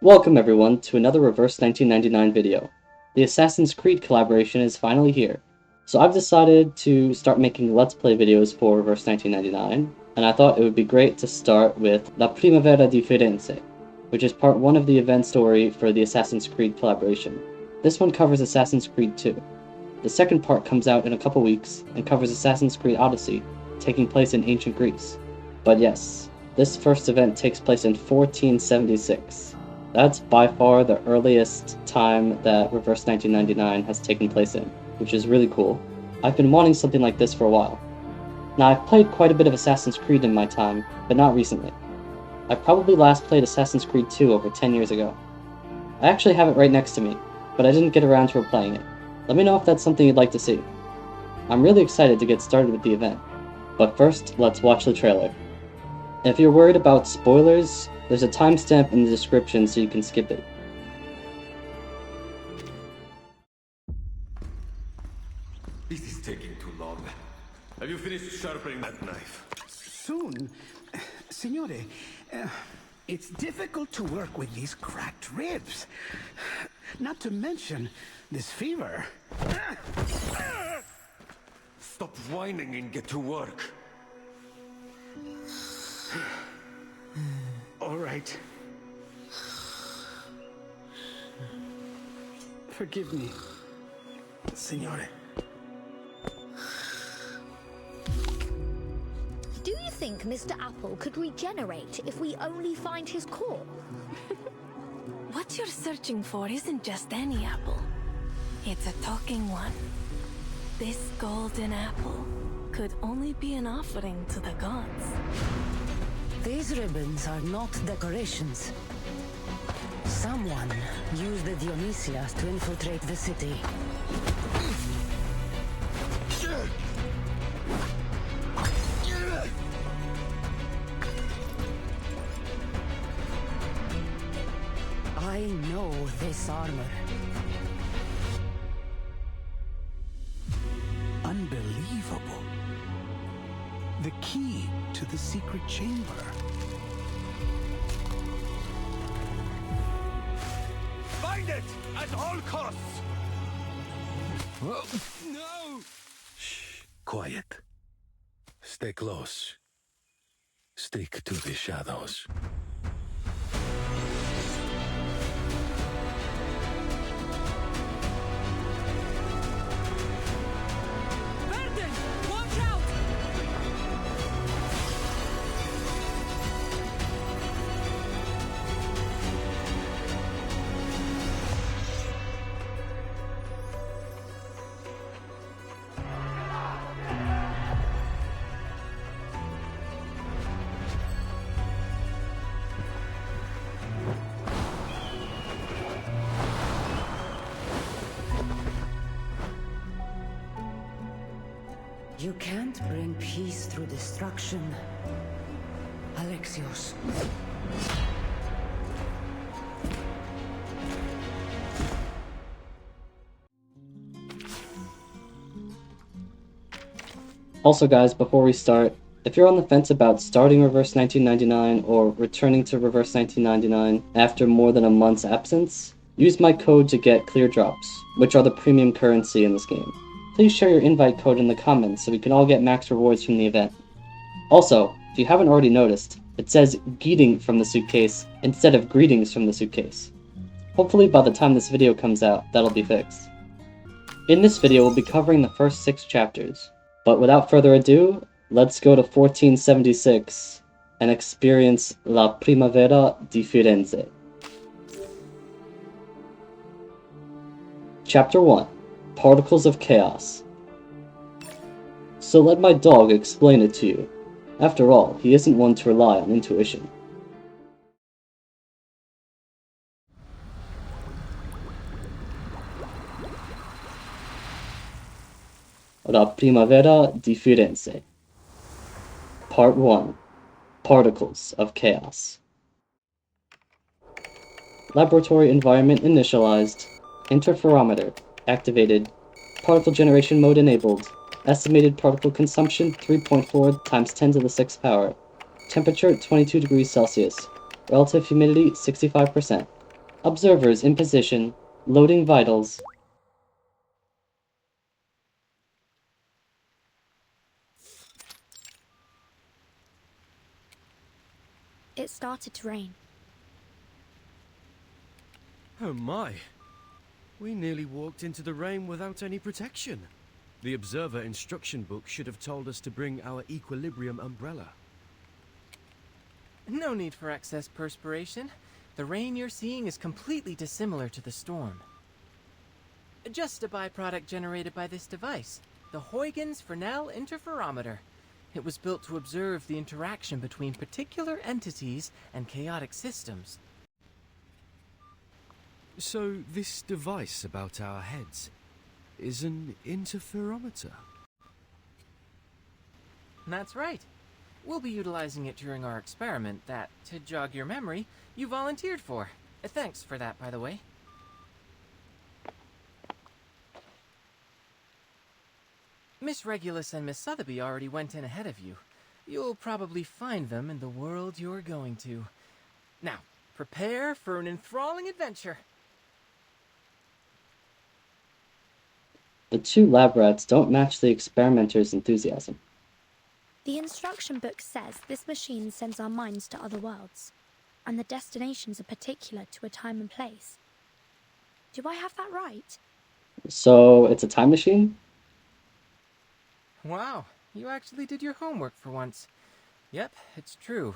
Welcome everyone to another Reverse 1999 video. The Assassin's Creed collaboration is finally here. So I've decided to start making Let's Play videos for Reverse 1999, and I thought it would be great to start with La Primavera di Firenze, which is part 1 of the event story for the Assassin's Creed collaboration. This one covers Assassin's Creed 2. The second part comes out in a couple weeks and covers Assassin's Creed Odyssey, taking place in ancient Greece. But yes, this first event takes place in 1476. That's by far the earliest time that Reverse 1999 has taken place in, which is really cool. I've been wanting something like this for a while. Now, I've played quite a bit of Assassin's Creed in my time, but not recently. I probably last played Assassin's Creed 2 over 10 years ago. I actually have it right next to me, but I didn't get around to replaying it. Let me know if that's something you'd like to see. I'm really excited to get started with the event, but first, let's watch the trailer. If you're worried about spoilers, there's a timestamp in the description so you can skip it. This is taking too long. Have you finished sharpening that knife? Soon. Signore, it's difficult to work with these cracked ribs. Not to mention this fever. Stop whining and get to work. All right. Forgive me, Signore. Do you think Mr. Apple could regenerate if we only find his core? What you're searching for isn't just any apple. It's a talking one. This golden apple could only be an offering to the gods. These ribbons are not decorations. Someone used the Dionysias to infiltrate the city. I know this armor. Unbelievable. The key to the secret chamber. Find it at all costs! Oh, no! Shh. Quiet. Stay close. Stick to the shadows. Vertin! Watch out! You can't bring peace through destruction, Alexios. Also guys, before we start, if you're on the fence about starting Reverse 1999 or returning to Reverse 1999 after more than a month's absence, use my code to get clear drops, which are the premium currency in this game. Please share your invite code in the comments so we can all get max rewards from the event. Also, if you haven't already noticed, it says "Geeting" from the suitcase instead of "Greetings" from the suitcase. Hopefully by the time this video comes out, that'll be fixed. In this video, we'll be covering the first 6 chapters. But without further ado, let's go to 1476 and experience La Primavera di Firenze. Chapter 1. Particles of Chaos. So let my dog explain it to you. After all, he isn't one to rely on intuition. La Primavera di Firenze. Part 1. Particles of Chaos. Laboratory environment initialized. Interferometer activated. Particle generation mode enabled. Estimated particle consumption 3.4 times 10 to the 6th power. Temperature 22 degrees Celsius. Relative humidity 65%. Observers in position. Loading vitals. It started to rain. Oh my. We nearly walked into the rain without any protection. The observer instruction book should have told us to bring our equilibrium umbrella. No need for excess perspiration. The rain you're seeing is completely dissimilar to the storm. Just a byproduct generated by this device, the Huygens Fresnel interferometer. It was built to observe the interaction between particular entities and chaotic systems. So this device about our heads is an interferometer? That's right. We'll be utilizing it during our experiment that, to jog your memory, you volunteered for. Thanks for that, by the way. Miss Regulus and Miss Sotheby already went in ahead of you. You'll probably find them in the world you're going to. Now, prepare for an enthralling adventure. The two lab rats don't match the experimenter's enthusiasm. The instruction book says this machine sends our minds to other worlds, and the destinations are particular to a time and place. Do I have that right? So, it's a time machine? Wow, you actually did your homework for once. Yep, it's true.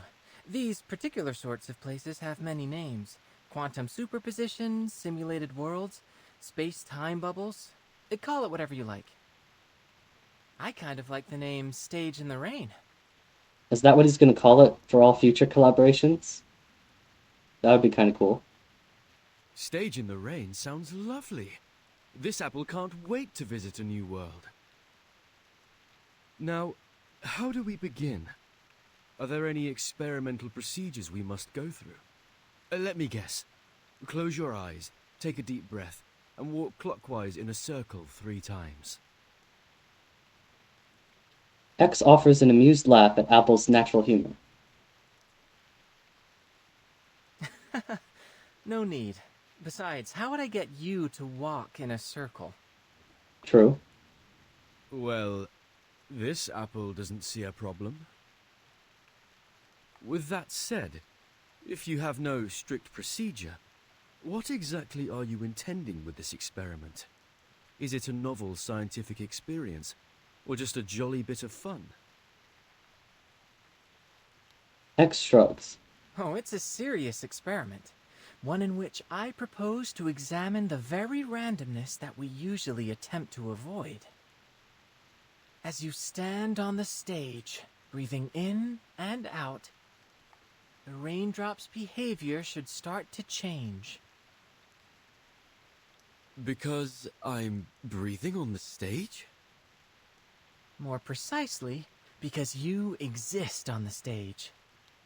These particular sorts of places have many names. Quantum superpositions, simulated worlds, space-time bubbles. Call it whatever you like. I kind of like the name Stage in the Rain. Is that what he's going to call it for all future collaborations? That would be kind of cool. Stage in the Rain sounds lovely. This apple can't wait to visit a new world. Now, how do we begin? Are there any experimental procedures we must go through? Let me guess. Close your eyes, take a deep breath, and walk clockwise in a circle 3 times. X offers an amused laugh at Apple's natural humor. No need. Besides, how would I get you to walk in a circle? True. Well, this apple doesn't see a problem. With that said, if you have no strict procedure, what exactly are you intending with this experiment? Is it a novel scientific experience, or just a jolly bit of fun? X shrugs. Oh, it's a serious experiment. One in which I propose to examine the very randomness that we usually attempt to avoid. As you stand on the stage, breathing in and out, the raindrop's behavior should start to change. Because I'm breathing on the stage? More precisely, because you exist on the stage.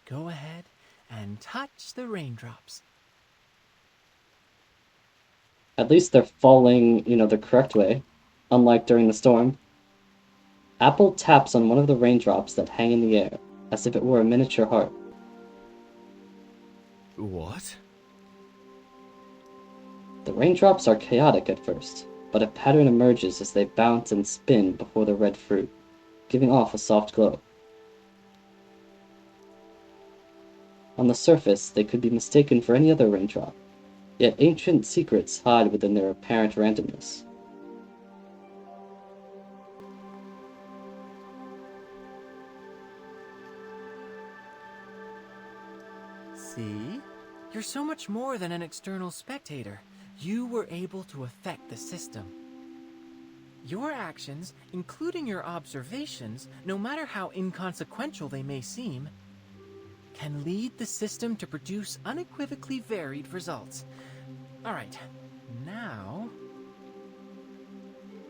Go ahead and touch the raindrops. At least they're falling, the correct way, unlike during the storm. Apple taps on one of the raindrops that hang in the air, as if it were a miniature heart. What? The raindrops are chaotic at first, but a pattern emerges as they bounce and spin before the red fruit, giving off a soft glow. On the surface, they could be mistaken for any other raindrop, yet ancient secrets hide within their apparent randomness. See? You're so much more than an external spectator. You were able to affect the system. Your actions, including your observations, no matter how inconsequential they may seem, can lead the system to produce unequivocally varied results. Alright, now...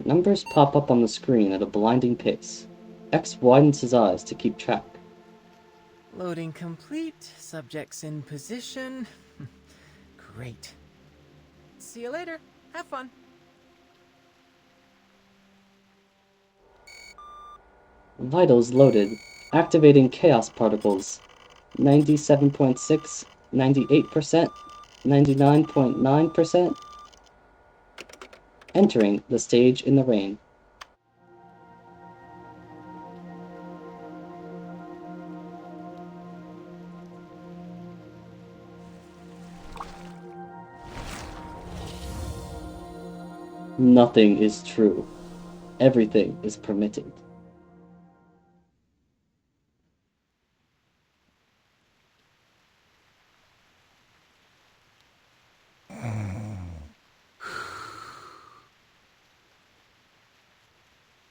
Numbers pop up on the screen at a blinding pace. X widens his eyes to keep track. Loading complete, subjects in position. Great. See you later. Have fun. Vitals loaded. Activating chaos particles. 97.6, 98%, 99.9%. Entering the stage in the rain. Nothing is true. Everything is permitted.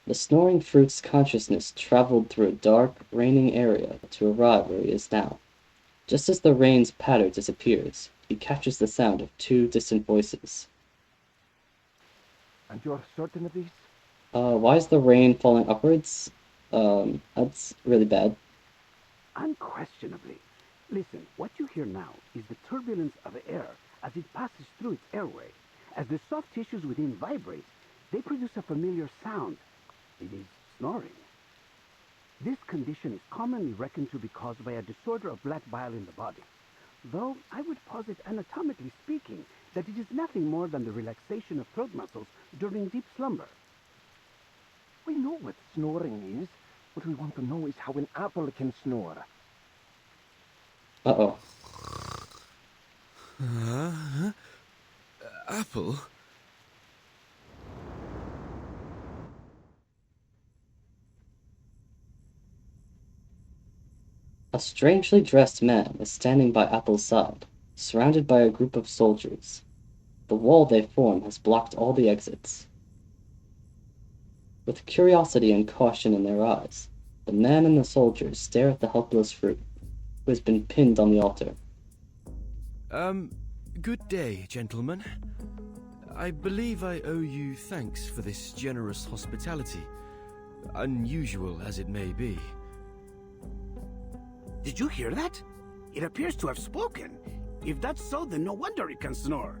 The snoring fruit's consciousness traveled through a dark, raining area to arrive where he is now. Just as the rain's patter disappears, he catches the sound of two distant voices. And you're certain of these? Why is the rain falling upwards? That's really bad. Unquestionably. Listen, what you hear now is the turbulence of air as it passes through its airway. As the soft tissues within vibrate, they produce a familiar sound. It is snoring. This condition is commonly reckoned to be caused by a disorder of black bile in the body, though I would posit, anatomically speaking, that it is nothing more than the relaxation of throat muscles during deep slumber. We know what snoring is. What we want to know is how an apple can snore. Uh-oh. Apple? A strangely dressed man is standing by Apple's side, surrounded by a group of soldiers. The wall they form has blocked all the exits. With curiosity and caution in their eyes, the man and the soldiers stare at the helpless fruit, who has been pinned on the altar. Good day, gentlemen. I believe I owe you thanks for this generous hospitality, unusual as it may be. Did you hear that? It appears to have spoken. If that's so, then no wonder it can snore.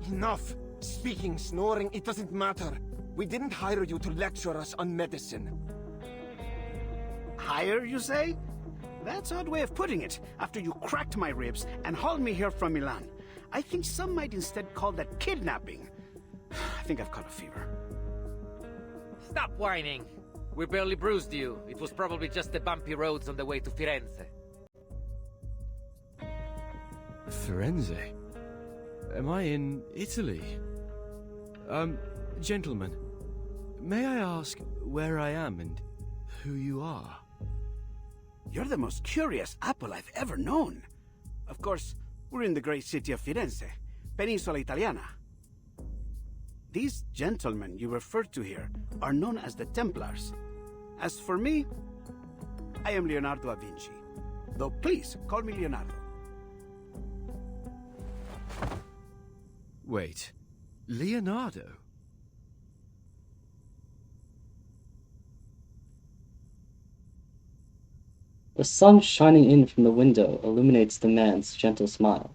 Enough! Speaking, snoring, it doesn't matter. We didn't hire you to lecture us on medicine. Hire, you say? That's an odd way of putting it, after you cracked my ribs and hauled me here from Milan. I think some might instead call that kidnapping. I think I've caught a fever. Stop whining! We barely bruised you. It was probably just the bumpy roads on the way to Firenze. Firenze? Am I in Italy? Gentlemen, may I ask where I am and who you are? You're the most curious apple I've ever known. Of course, we're in the great city of Firenze, Peninsula Italiana. These gentlemen you referred to here are known as the Templars. As for me, I am Leonardo da Vinci. Though please, call me Leonardo. Wait, Leonardo? The sun shining in from the window illuminates the man's gentle smile.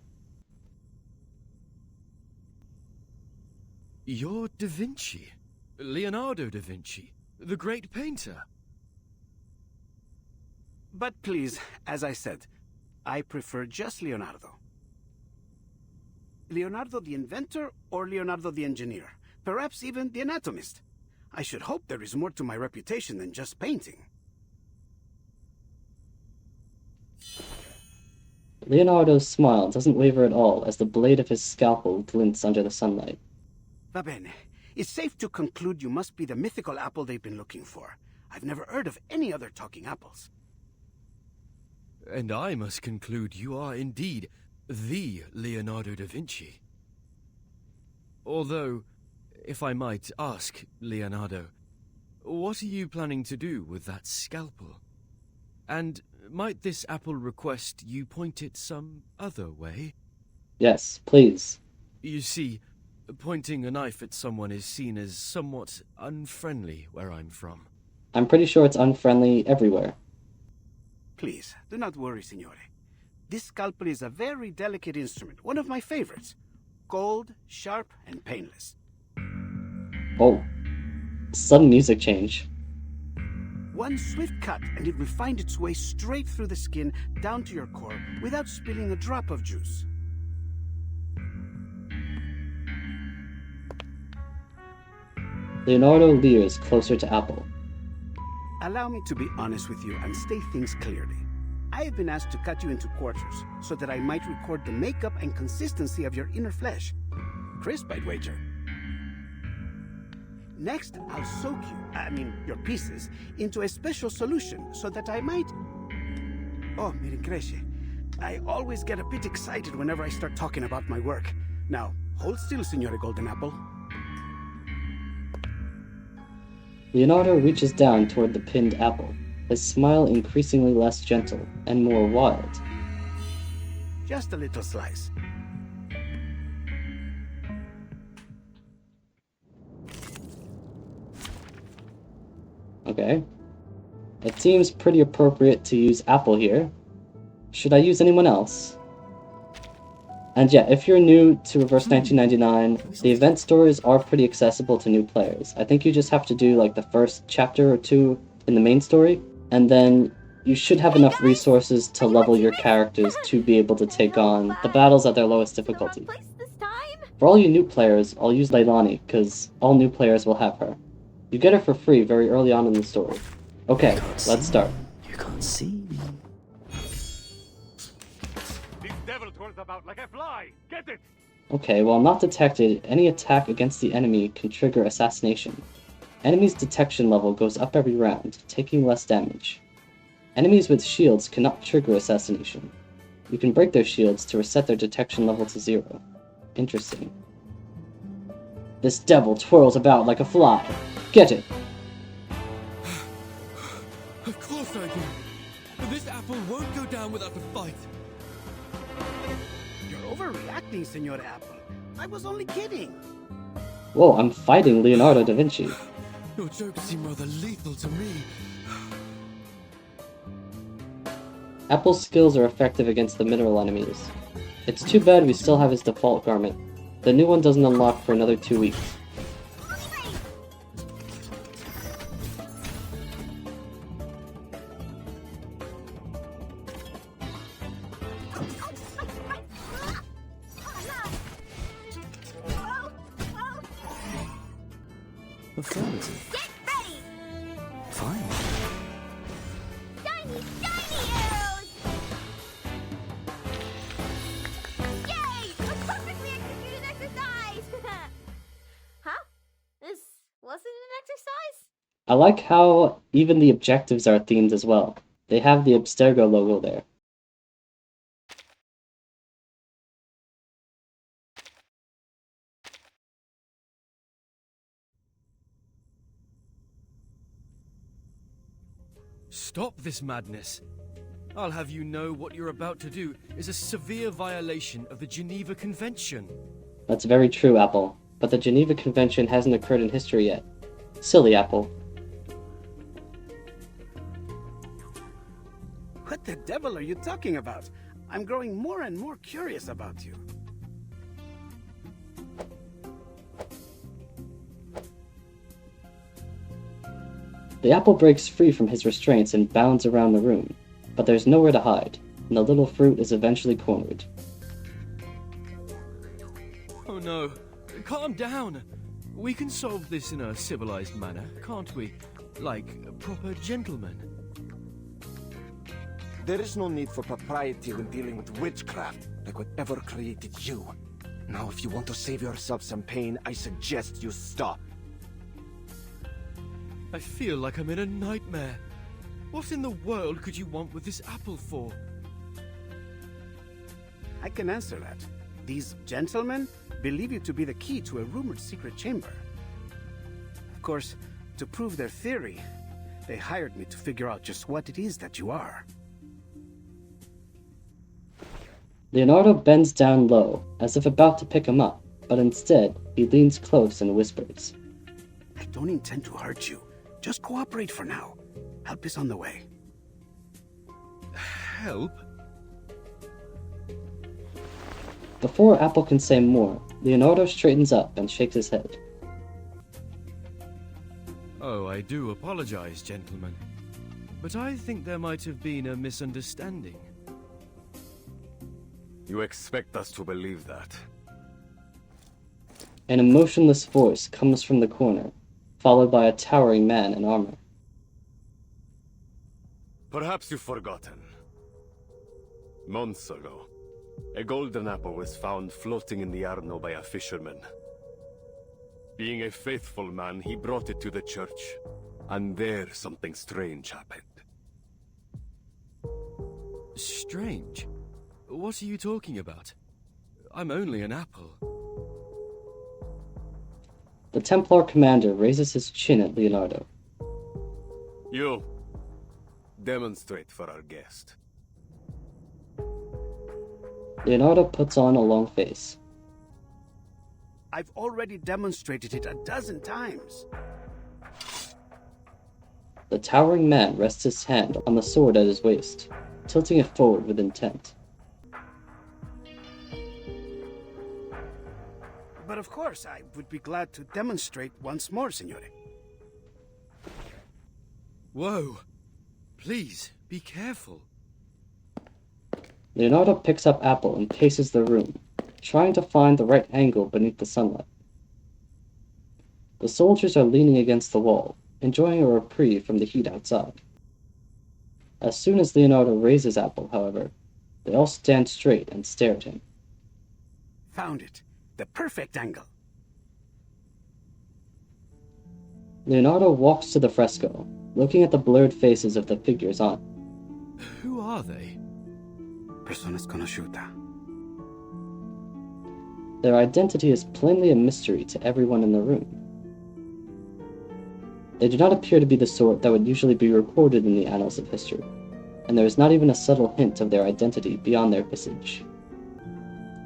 You're Da Vinci. Leonardo da Vinci, the great painter. But please, as I said, I prefer just Leonardo. Leonardo the inventor or Leonardo the engineer? Perhaps even the anatomist. I should hope there is more to my reputation than just painting. Leonardo's smile doesn't waver at all as the blade of his scalpel glints under the sunlight. Va bene. It's safe to conclude you must be the mythical apple they've been looking for. I've never heard of any other talking apples. And I must conclude you are indeed the Leonardo da Vinci. Although, if I might ask, Leonardo, what are you planning to do with that scalpel? And might this apple request you point it some other way? Yes, please. You see, pointing a knife at someone is seen as somewhat unfriendly where I'm from. I'm pretty sure it's unfriendly everywhere. Please, do not worry, signore. This scalpel is a very delicate instrument, one of my favorites. Cold, sharp, and painless. Oh. Sudden music change. One swift cut and it will find its way straight through the skin down to your core without spilling a drop of juice. Leonardo leers closer to Apple. Allow me to be honest with you and state things clearly. I have been asked to cut you into quarters so that I might record the makeup and consistency of your inner flesh. Crisp, I'd wager. Next, I'll soak your pieces, into a special solution so that I might... Oh, mi rincresce. I always get a bit excited whenever I start talking about my work. Now, hold still, Signore Golden Apple. Leonardo reaches down toward the pinned apple, his smile increasingly less gentle and more wild. Just a little slice. Okay. It seems pretty appropriate to use Apple here. Should I use anyone else? And yeah, if you're new to Reverse 1999, the event stories are pretty accessible to new players. I think you just have to do like the first chapter or two in the main story, and then you should have enough resources to level your characters to be able to take on the battles at their lowest difficulty. For all you new players, I'll use Leilani, because all new players will have her. You get her for free very early on in the story. Okay, let's start. You can't see me. This devil twirls about like a fly. Get it! Okay, while not detected, any attack against the enemy can trigger assassination. Enemies' detection level goes up every round, taking less damage. Enemies with shields cannot trigger assassination. You can break their shields to reset their detection level to 0. Interesting. This devil twirls about like a fly. Get it! Of course I do. But this apple won't go down without a fight. You're overreacting, Signor Apple. I was only kidding. Whoa, I'm fighting Leonardo da Vinci. Your jokes seem rather lethal to me. Apple's skills are effective against the mineral enemies. It's too bad we still have his default garment. The new one doesn't unlock for another 2 weeks. Affirmative. Get ready! Fine. Shiny, shiny arrows! Yay! A perfectly executed exercise! Huh? This wasn't an exercise? I like how even the objectives are themed as well. They have the Abstergo logo there. Stop this madness. I'll have you know what you're about to do is a severe violation of the Geneva Convention. That's very true, Apple. But the Geneva Convention hasn't occurred in history yet. Silly Apple. What the devil are you talking about? I'm growing more and more curious about you. The apple breaks free from his restraints and bounds around the room, but there's nowhere to hide, and the little fruit is eventually cornered. Oh no, calm down. We can solve this in a civilized manner, can't we? Like proper gentlemen. There is no need for propriety when dealing with witchcraft, like whatever created you. Now, if you want to save yourself some pain, I suggest you stop. I feel like I'm in a nightmare. What in the world could you want with this apple for? I can answer that. These gentlemen believe you to be the key to a rumored secret chamber. Of course, to prove their theory, they hired me to figure out just what it is that you are. Leonardo bends down low, as if about to pick him up, but instead, he leans close and whispers. I don't intend to hurt you. Just cooperate for now. Help is on the way. Help? Before Apple can say more, Leonardo straightens up and shakes his head. Oh, I do apologize, gentlemen. but I think there might have been a misunderstanding. You expect us to believe that? An emotionless voice comes from the corner, followed by a towering man in armor. Perhaps you've forgotten. Months ago, a golden apple was found floating in the Arno by a fisherman. Being a faithful man, he brought it to the church, and there something strange happened. Strange? What are you talking about? I'm only an apple. The Templar commander raises his chin at Leonardo. You, demonstrate for our guest. Leonardo puts on a long face. I've already demonstrated it a dozen times. The towering man rests his hand on the sword at his waist, tilting it forward with intent. But of course, I would be glad to demonstrate once more, Signore. Whoa! Please, be careful. Leonardo picks up Apple and paces the room, trying to find the right angle beneath the sunlight. The soldiers are leaning against the wall, enjoying a reprieve from the heat outside. As soon as Leonardo raises Apple, however, they all stand straight and stare at him. Found it. The perfect angle. Leonardo walks to the fresco, looking at the blurred faces of the figures on it. Who are they? Personas conosciuta. Their identity is plainly a mystery to everyone in the room. They do not appear to be the sort that would usually be recorded in the annals of history, and there is not even a subtle hint of their identity beyond their visage.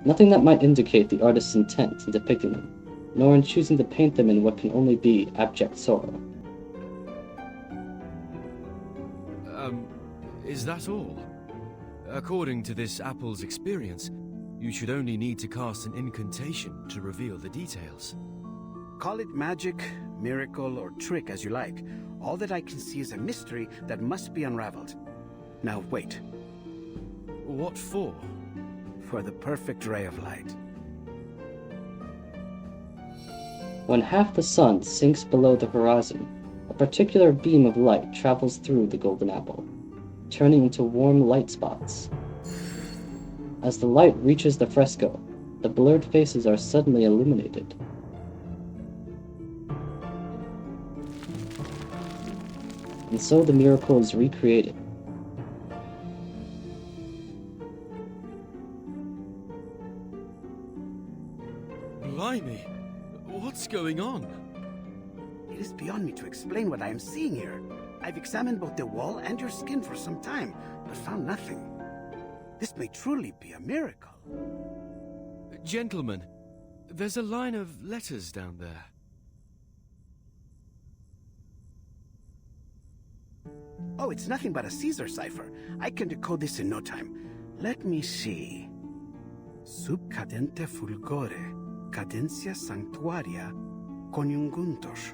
Nothing that might indicate the artist's intent in depicting them, nor in choosing to paint them in what can only be abject sorrow. Is that all? According to this apple's experience, you should only need to cast an incantation to reveal the details. Call it magic, miracle, or trick as you like. All that I can see is a mystery that must be unraveled. Now wait. What for? For the perfect ray of light. When half the sun sinks below the horizon, a particular beam of light travels through the golden apple, turning into warm light spots. As the light reaches the fresco, the blurred faces are suddenly illuminated. And so the miracle is recreated. Blimey! What's going on? It is beyond me to explain what I am seeing here. I've examined both the wall and your skin for some time, but found nothing. This may truly be a miracle. Gentlemen, there's a line of letters down there. Oh, it's nothing but a Caesar cipher. I can decode this in no time. Let me see. Sub cadente fulgore, cadencia sanctuaria, coniunguntos.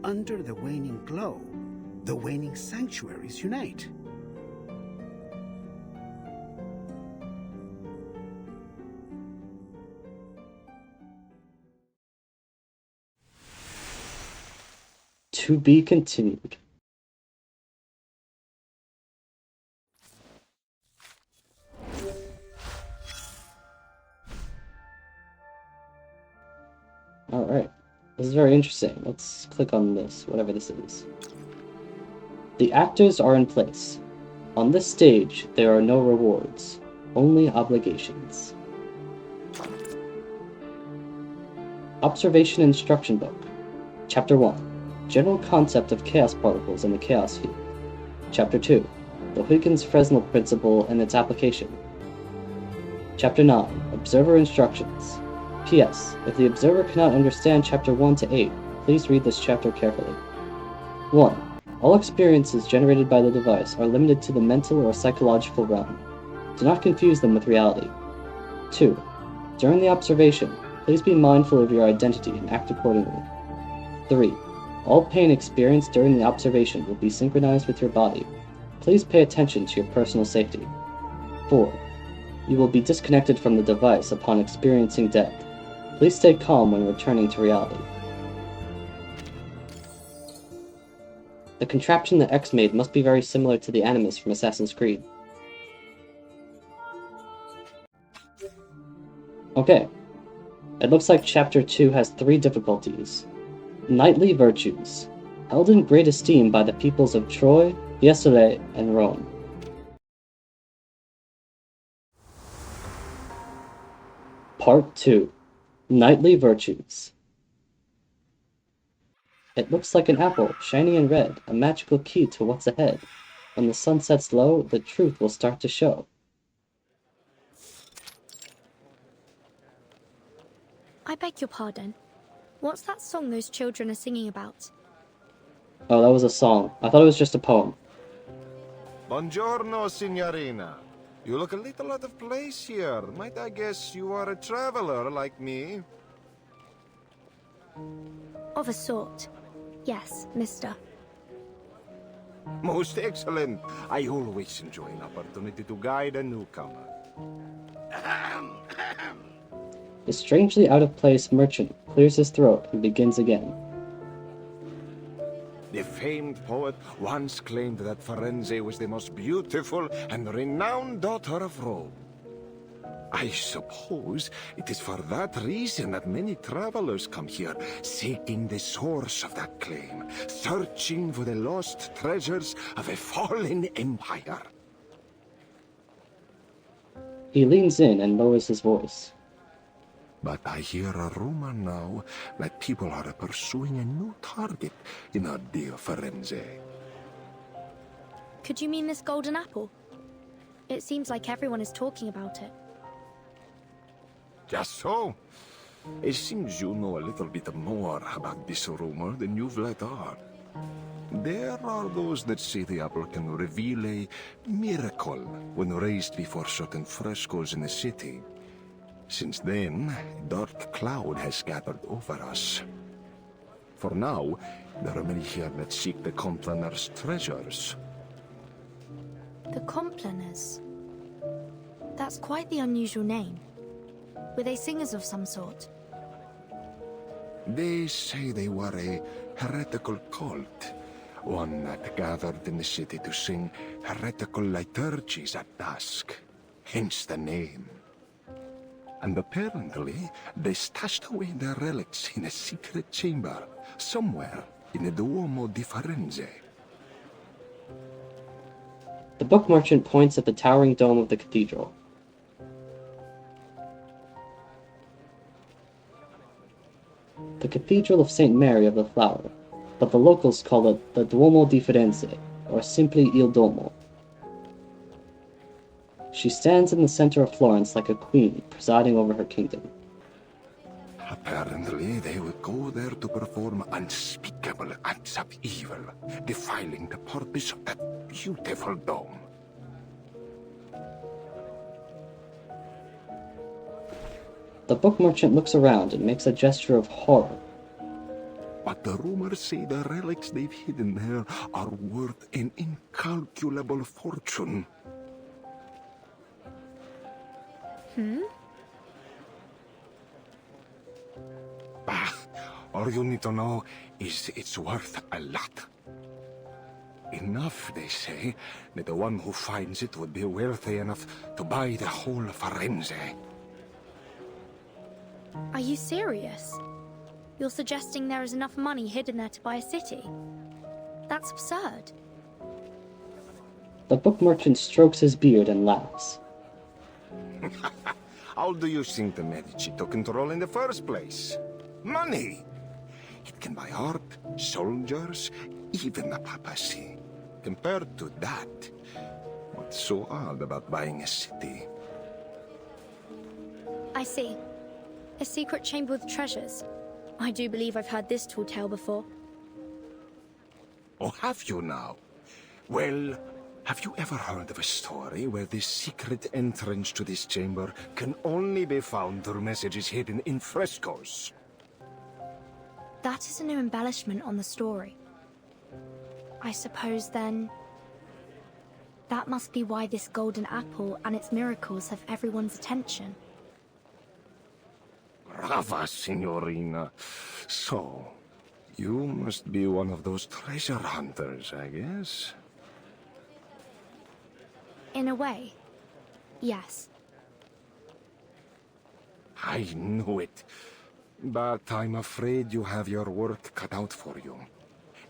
Under the waning glow, the waning sanctuaries unite. To be continued. Alright, this is very interesting. Let's click on this, whatever this is. The actors are in place. On this stage, there are no rewards, only obligations. Observation Instruction Book. Chapter 1. General concept of chaos particles in the chaos field. Chapter 2. The Huygens-Fresnel principle and its application. Chapter 9. Observer instructions. P.S. If the observer cannot understand Chapter 1 to 8, please read this chapter carefully. 1. All experiences generated by the device are limited to the mental or psychological realm. Do not confuse them with reality. 2. During the observation, please be mindful of your identity and act accordingly. 3. All pain experienced during the observation will be synchronized with your body. Please pay attention to your personal safety. 4. You will be disconnected from the device upon experiencing death. Please stay calm when returning to reality. The contraption that X made must be very similar to the Animus from Assassin's Creed. Okay. It looks like Chapter 2 has 3 difficulties. Knightly Virtues. Held in great esteem by the peoples of Troy, Fiesole, and Rome. Part 2. Knightly Virtues. It looks like an apple, shiny and red, a magical key to what's ahead. When the sun sets low, the truth will start to show. I beg your pardon. What's that song those children are singing about? Oh, that was a song. I thought it was just a poem. Buongiorno, signorina. You look a little out of place here. Might I guess you are a traveler like me? Of a sort. Yes, mister. Most excellent. I always enjoy an opportunity to guide a newcomer. The strangely out-of-place merchant clears his throat and begins again. The famed poet once claimed that Firenze was the most beautiful and renowned daughter of Rome. I suppose it is for that reason that many travelers come here, seeking the source of that claim, searching for the lost treasures of a fallen empire. He leans in and lowers his voice. But I hear a rumor now that people are pursuing a new target in our dear Firenze. Could you mean this golden apple? It seems like everyone is talking about it. Just so. It seems you know a little bit more about this rumor than you've let on. There are those that say the apple can reveal a miracle when raised before certain frescoes in the city. Since then, a dark cloud has gathered over us. For now, there are many here that seek the Complaners' treasures. The Complaners? That's quite the unusual name. Were they singers of some sort? They say they were a heretical cult, one that gathered in the city to sing heretical liturgies at dusk, hence the name. And apparently, they stashed away their relics in a secret chamber, somewhere in the Duomo di Firenze. The book merchant points at the towering dome of the cathedral. The Cathedral of St. Mary of the Flower, but the locals call it the Duomo di Firenze, or simply Il Duomo. She stands in the center of Florence like a queen, presiding over her kingdom. Apparently, they would go there to perform unspeakable acts of evil, defiling the purpose of that beautiful dome. The book merchant looks around and makes a gesture of horror. But the rumors say the relics they've hidden there are worth an incalculable fortune. All you need to know is it's worth a lot. Enough, they say, that the one who finds it would be wealthy enough to buy the whole Firenze. Are you serious? You're suggesting there is enough money hidden there to buy a city? That's absurd. The book merchant strokes his beard and laughs. How do you think the Medici took control in the first place? Money! It can buy art, soldiers, even the papacy. Compared to that, what's so odd about buying a city? I see. A secret chamber with treasures. I do believe I've heard this tall tale before. Oh, have you now? Well, have you ever heard of a story where the secret entrance to this chamber can only be found through messages hidden in frescoes? That is a new embellishment on the story. I suppose then... that must be why this golden apple and its miracles have everyone's attention. Brava, signorina. So, you must be one of those treasure hunters, I guess? In a way, yes. I knew it. But I'm afraid you have your work cut out for you.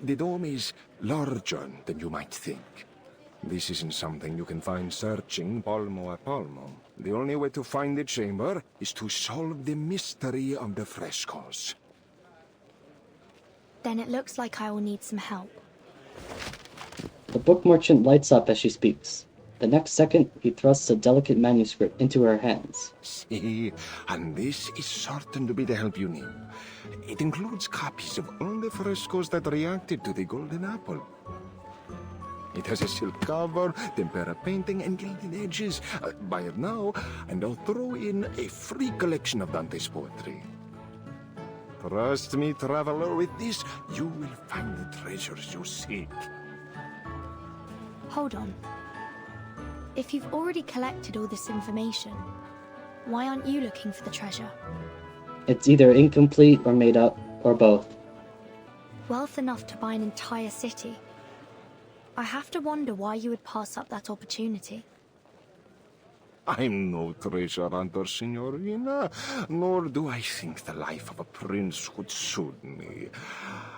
The dome is larger than you might think. This isn't something you can find searching palmo a palmo. The only way to find the chamber is to solve the mystery of the frescoes. Then it looks like I will need some help. The book merchant lights up as she speaks. The next second, he thrusts a delicate manuscript into her hands. See, and this is certain to be the help you need. It includes copies of all the frescoes that reacted to the golden apple. It has a silk cover, tempera painting, and gilded edges. Buy it now, and I'll throw in a free collection of Dante's poetry. Trust me, traveler, with this, you will find the treasures you seek. Hold on. If you've already collected all this information, why aren't you looking for the treasure? It's either incomplete or made up, or both. Wealth enough to buy an entire city. I have to wonder why you would pass up that opportunity. I'm no treasure hunter, signorina, nor do I think the life of a prince would suit me.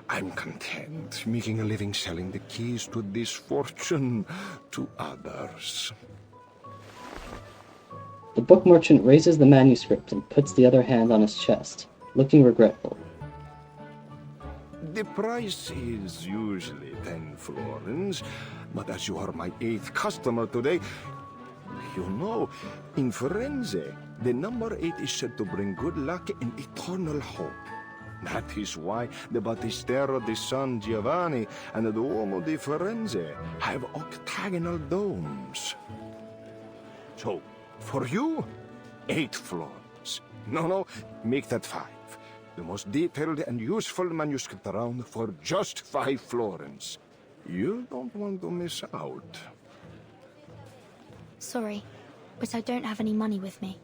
I'm content making a living selling the keys to this fortune to others. The book merchant raises the manuscript and puts the other hand on his chest, looking regretful. The price is usually 10 florins, but as you are my 8th customer today, you know, in Firenze, the number 8 is said to bring good luck and eternal hope. That is why the Battistero di San Giovanni and the Duomo di Firenze have octagonal domes. So, for you, 8 florins. No, make that 5. The most detailed and useful manuscript around for just 5 florins. You don't want to miss out. Sorry, but I don't have any money with me.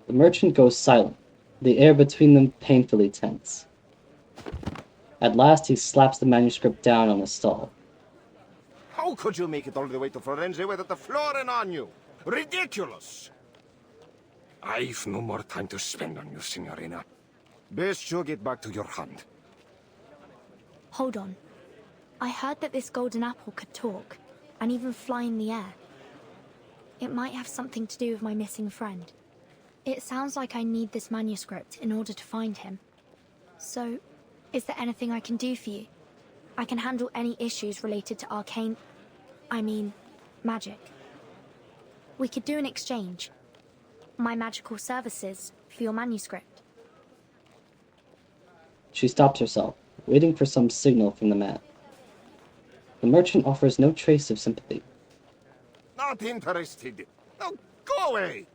The merchant goes silent, the air between them painfully tense. At last he slaps the manuscript down on his stall. How could you make it all the way to Florence without a florin on you? Ridiculous! I've no more time to spend on you, signorina. Best you get back to your hunt. Hold on. I heard that this golden apple could talk, and even fly in the air. It might have something to do with my missing friend. It sounds like I need this manuscript in order to find him. So, is there anything I can do for you? I can handle any issues related to magic. We could do an exchange. My magical services for your manuscript. She stops herself, waiting for some signal from the man. The merchant offers no trace of sympathy. Not interested. Now go away!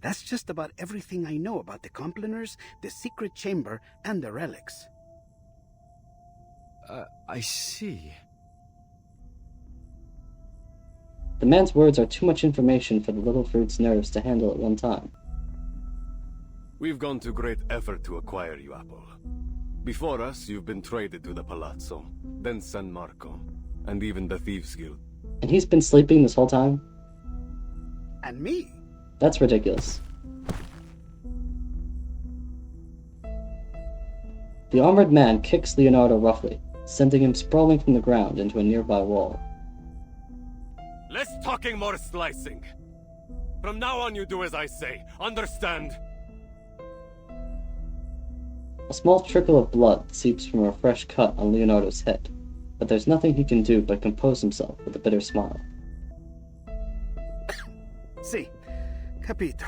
That's just about everything I know about the Complaners, the secret chamber, and the relics. I see. The man's words are too much information for the little fruit's nerves to handle at one time. We've gone to great effort to acquire you, Apple. Before us, you've been traded to the Palazzo, then San Marco, and even the Thieves' Guild. And he's been sleeping this whole time? And me? That's ridiculous. The armored man kicks Leonardo roughly, sending him sprawling from the ground into a nearby wall. Less talking, more slicing. From now on, you do as I say. Understand? A small trickle of blood seeps from a fresh cut on Leonardo's head, but there's nothing he can do but compose himself with a bitter smile. Si, capito.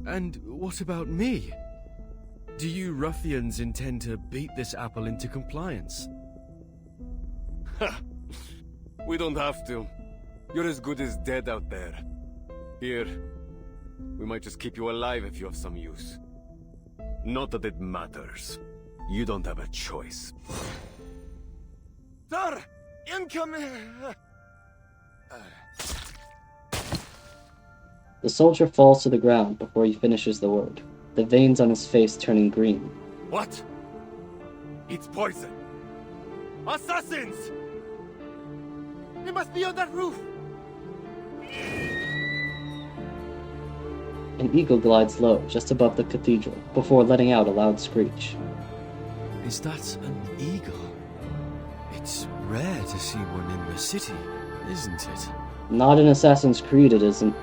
And what about me? Do you ruffians intend to beat this apple into compliance? We don't have to. You're as good as dead out there. Here, we might just keep you alive if you have some use. Not that it matters. You don't have a choice. Sir! Incoming! The soldier falls to the ground before he finishes the word, the veins on his face turning green. What? It's poison. Assassins! They must be on that roof! An eagle glides low, just above the cathedral, before letting out a loud screech. Is that an eagle? It's rare to see one in the city, isn't it? Not in Assassin's Creed, it isn't.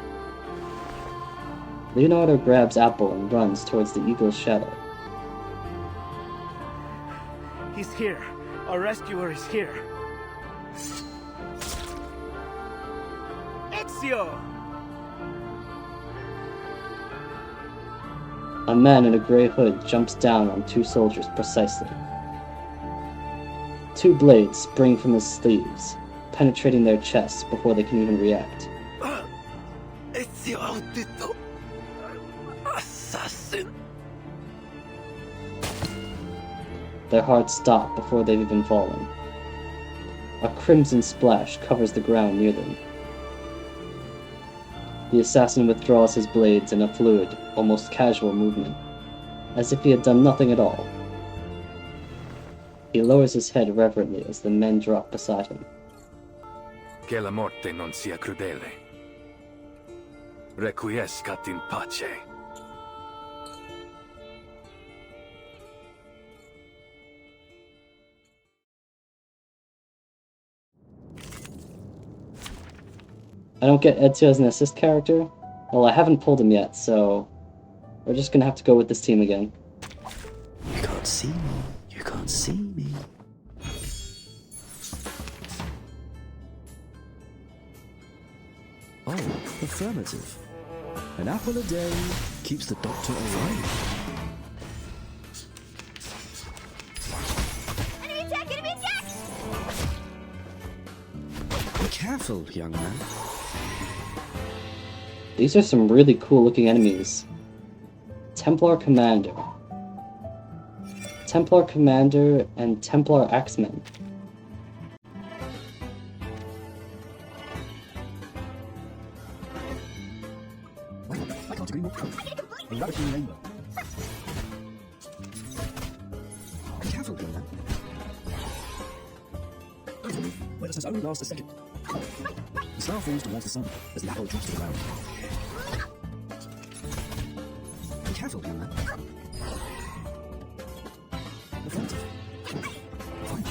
Leonardo grabs Apple and runs towards the eagle's shadow. He's here. Our rescuer is here. EZIO! A man in a grey hood jumps down on two soldiers precisely. Two blades spring from his sleeves, penetrating their chests before they can even react. EZIO AUDITORE! Assassin! Their hearts stop before they've even fallen. A crimson splash covers the ground near them. The assassin withdraws his blades in a fluid, almost casual movement, as if he had done nothing at all. He lowers his head reverently as the men drop beside him. Che la morte non sia crudele. Requiescat in pace. I don't get Ezio as an assist character. Well, I haven't pulled him yet, so we're just gonna have to go with this team again. You can't see me. You can't see me. Oh, affirmative. An apple a day keeps the doctor away. Enemy attack! Enemy attack! Be careful, young man. These are some really cool looking enemies. Templar Commander. Templar Commander and Templar Axeman. I can't agree more. A ravishing rainbow. Be careful, young man. Where does this only last a second? The star falls towards the sun as the apple drops to the ground. Be careful, young man. Affirmative. Fine.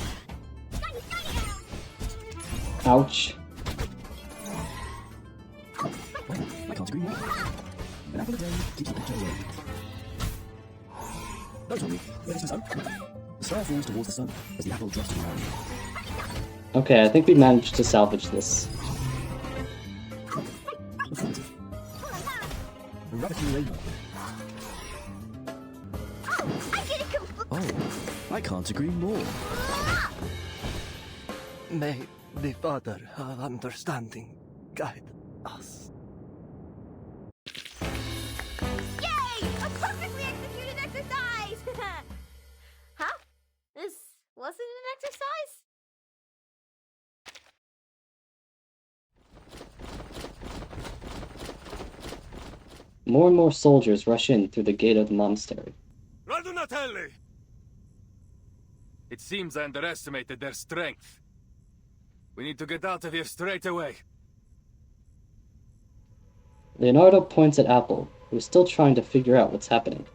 Ouch. Well, I can't agree more. An apple a day keeps the doctor away. Don't worry, where does the sun? The star falls towards the sun as the apple drops to the ground. Okay, I think we managed to salvage this. Affirmative. A ravishing rainbow. Oh, I can't agree more. May the Father of Understanding guide us. Yay! A perfectly executed exercise! Huh? This wasn't an exercise? More and more soldiers rush in through the gate of the monastery. Radunatelli! It seems I underestimated their strength. We need to get out of here straight away. Leonardo points at Apple, who is still trying to figure out what's happening.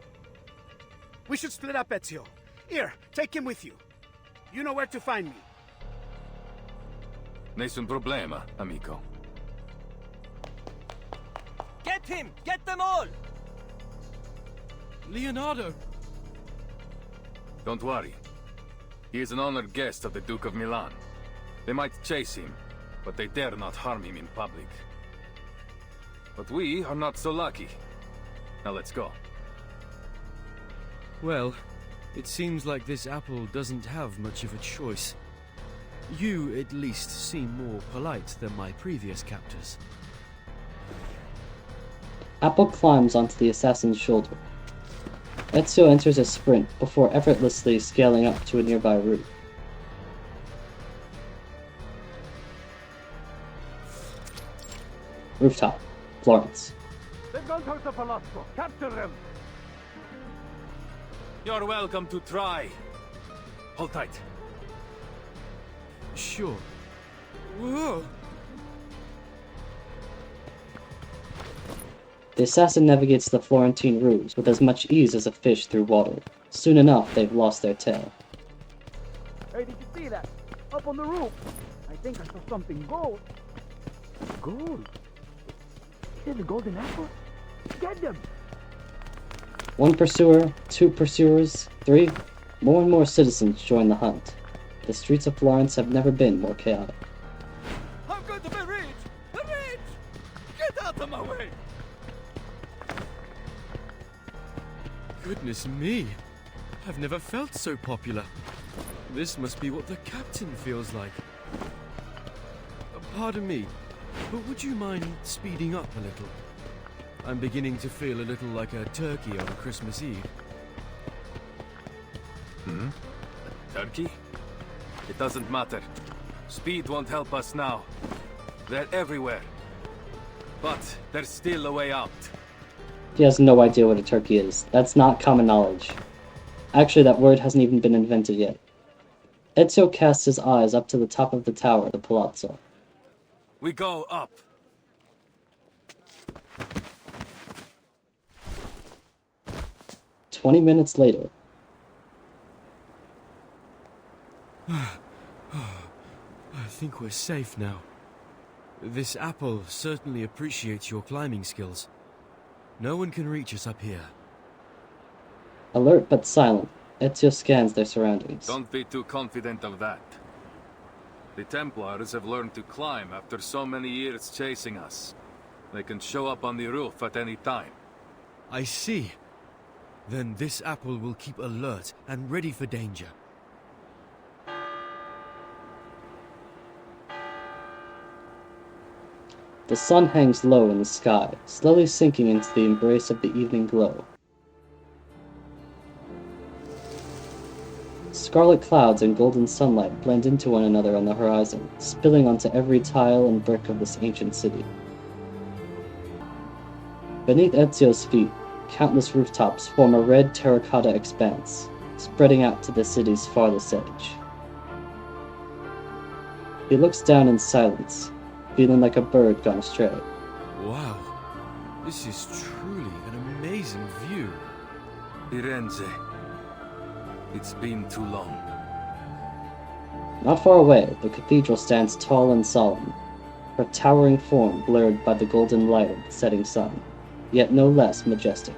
We should split up, EZIO. Here, take him with you. You know where to find me. Nessun problema, amico. Get him! Get them all! Leonardo! Don't worry. He is an honored guest of the Duke of Milan. They might chase him, but they dare not harm him in public. But we are not so lucky. Now let's go. Well, it seems like this apple doesn't have much of a choice. You, at least, seem more polite than my previous captors. Apple climbs onto the assassin's shoulder. Ezio enters a sprint before effortlessly scaling up to a nearby roof. Rooftop, Florence. They've gone towards the palazzo. Capture them! You're welcome to try. Hold tight. Sure. Whoa! The assassin navigates the Florentine roofs with as much ease as a fish through water. Soon enough, they've lost their tail. Hey, did you see that? Up on the roof. I think I saw something gold. Gold? Is it the golden apple? Get them! One pursuer, two pursuers, three. More and more citizens join the hunt. The streets of Florence have never been more chaotic. I'm going to be rich! Rich! Get out of my way! Goodness me! I've never felt so popular. This must be what the captain feels like. Pardon me, but would you mind speeding up a little? I'm beginning to feel a little like a turkey on Christmas Eve. A turkey? It doesn't matter. Speed won't help us now. They're everywhere. But there's still a way out. He has no idea what a turkey is. That's not common knowledge. Actually, that word hasn't even been invented yet. Ezio casts his eyes up to the top of the tower of the palazzo. We go up. "20 minutes later. I think we're safe now. This apple certainly appreciates your climbing skills. No one can reach us up here. Alert but silent, Ezio scans their surroundings. Don't be too confident of that. The Templars have learned to climb after so many years chasing us. They can show up on the roof at any time. I see. Then this apple will keep alert and ready for danger. The sun hangs low in the sky, slowly sinking into the embrace of the evening glow. Scarlet clouds and golden sunlight blend into one another on the horizon, spilling onto every tile and brick of this ancient city. Beneath Ezio's feet, countless rooftops form a red terracotta expanse, spreading out to the city's farthest edge. He looks down in silence, feeling like a bird gone astray. Wow, this is truly an amazing view. Firenze. It's been too long. Not far away, the cathedral stands tall and solemn, her towering form blurred by the golden light of the setting sun, yet no less majestic.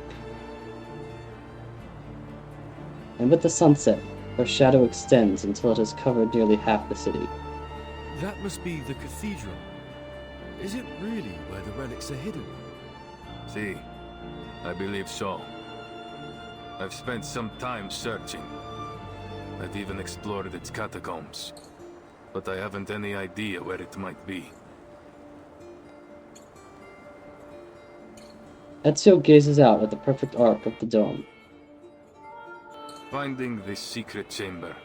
And with the sunset, her shadow extends until it has covered nearly half the city. That must be the cathedral. Is it really where the relics are hidden? See, I believe so. I've spent some time searching. I've even explored its catacombs. But I haven't any idea where it might be. Ezio gazes out at the perfect arc of the dome. Finding this secret chamber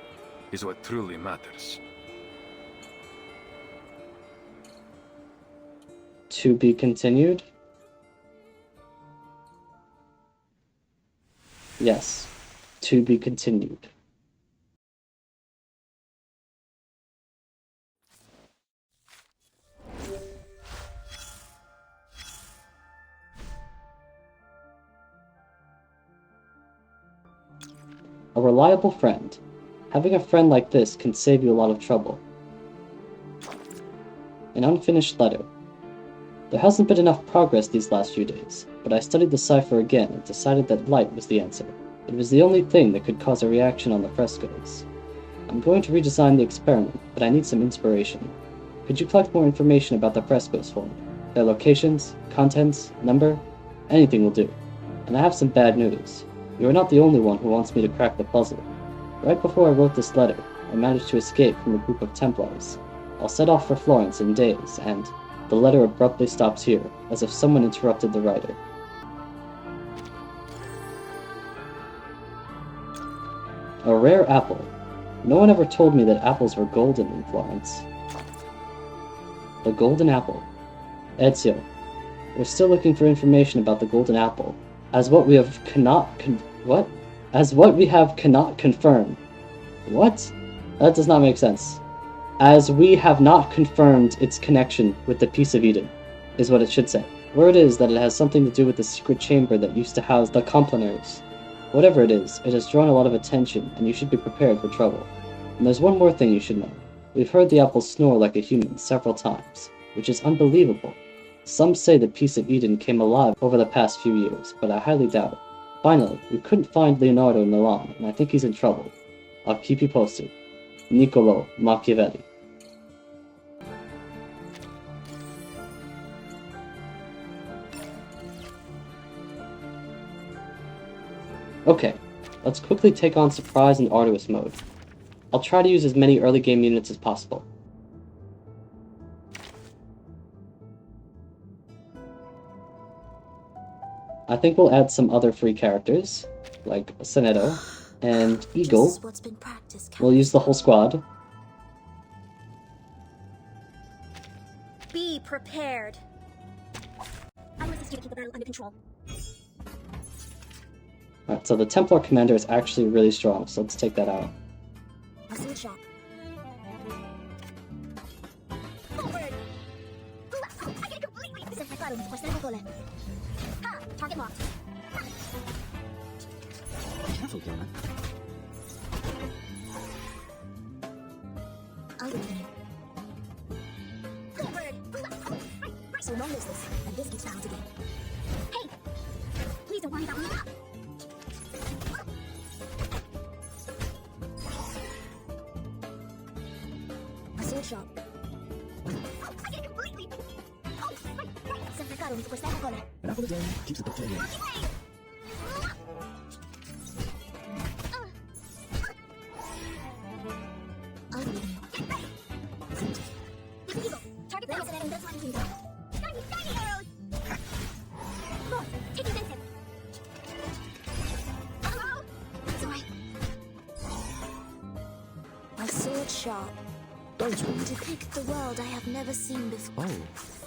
is what truly matters. To be continued? Yes, to be continued. A reliable friend. Having a friend like this can save you a lot of trouble. An unfinished letter. There hasn't been enough progress these last few days, but I studied the cipher again and decided that light was the answer. It was the only thing that could cause a reaction on the frescoes. I'm going to redesign the experiment, but I need some inspiration. Could you collect more information about the frescoes for me? Their locations, contents, number? Anything will do. And I have some bad news. You are not the only one who wants me to crack the puzzle. Right before I wrote this letter, and manage to escape from a group of Templars. I'll set off for Florence in days, and the letter abruptly stops here, as if someone interrupted the writer. A rare apple. No one ever told me that apples were golden in Florence. The golden apple. Ezio. We're still looking for information about the golden apple, as what we have cannot confirm. What? That does not make sense. As we have not confirmed its connection with the Piece of Eden, is what it should say. Word is that it has something to do with the secret chamber that used to house the Templars. Whatever it is, it has drawn a lot of attention, and you should be prepared for trouble. And there's one more thing you should know. We've heard the apple snore like a human several times, which is unbelievable. Some say the Piece of Eden came alive over the past few years, but I highly doubt it. Finally, we couldn't find Leonardo in Milan, and I think he's in trouble. I'll keep you posted. Niccolo Machiavelli. Okay, let's quickly take on Surprise and Arduous mode. I'll try to use as many early game units as possible. I think we'll add some other free characters, like Sonetto and Eagle. We'll use the whole squad. Be prepared. I will assist you to keep the battle under control. Alright, so the Templar commander is actually really strong, so let's take that out. A sword shot. Forward! I get it completely! This is my claro, for Snapple. Ha! Target locked. Careful, Claudia. I'll wait for you. Forward! So long as this, and this gives power to game. Hey! Please don't worry about me. A sword shot. I get it completely! Sempre caro, for Snapple. An apple a day keeps the doctor away. I'll leave you. This is Eagle. Target down. That's one thing. Shiny arrows! More. Taking Vincent. Uh-oh! Sorry. A sword shot. Don't worry. Depict the world I have never seen before. Oh,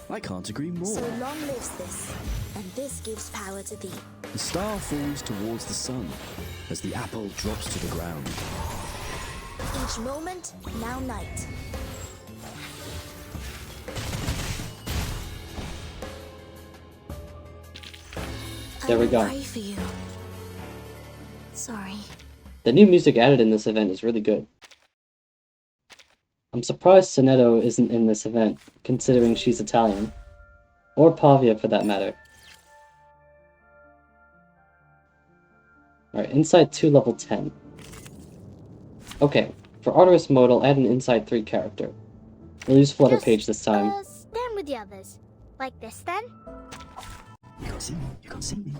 I can't agree more. So long lives this, and this gives power to thee. The star falls towards the sun as the apple drops to the ground. Each moment, now night. There we go. I pray for you. Sorry. The new music added in this event is really good. I'm surprised Sonetto isn't in this event, considering she's Italian. Or Pavia, for that matter. Alright, Insight 2 level 10. Okay, for Arduous mode, I'll add an Insight 3 character. We'll use Flutter Page this time. Stand with the others. Like this, then? You can't see me. You can't see me.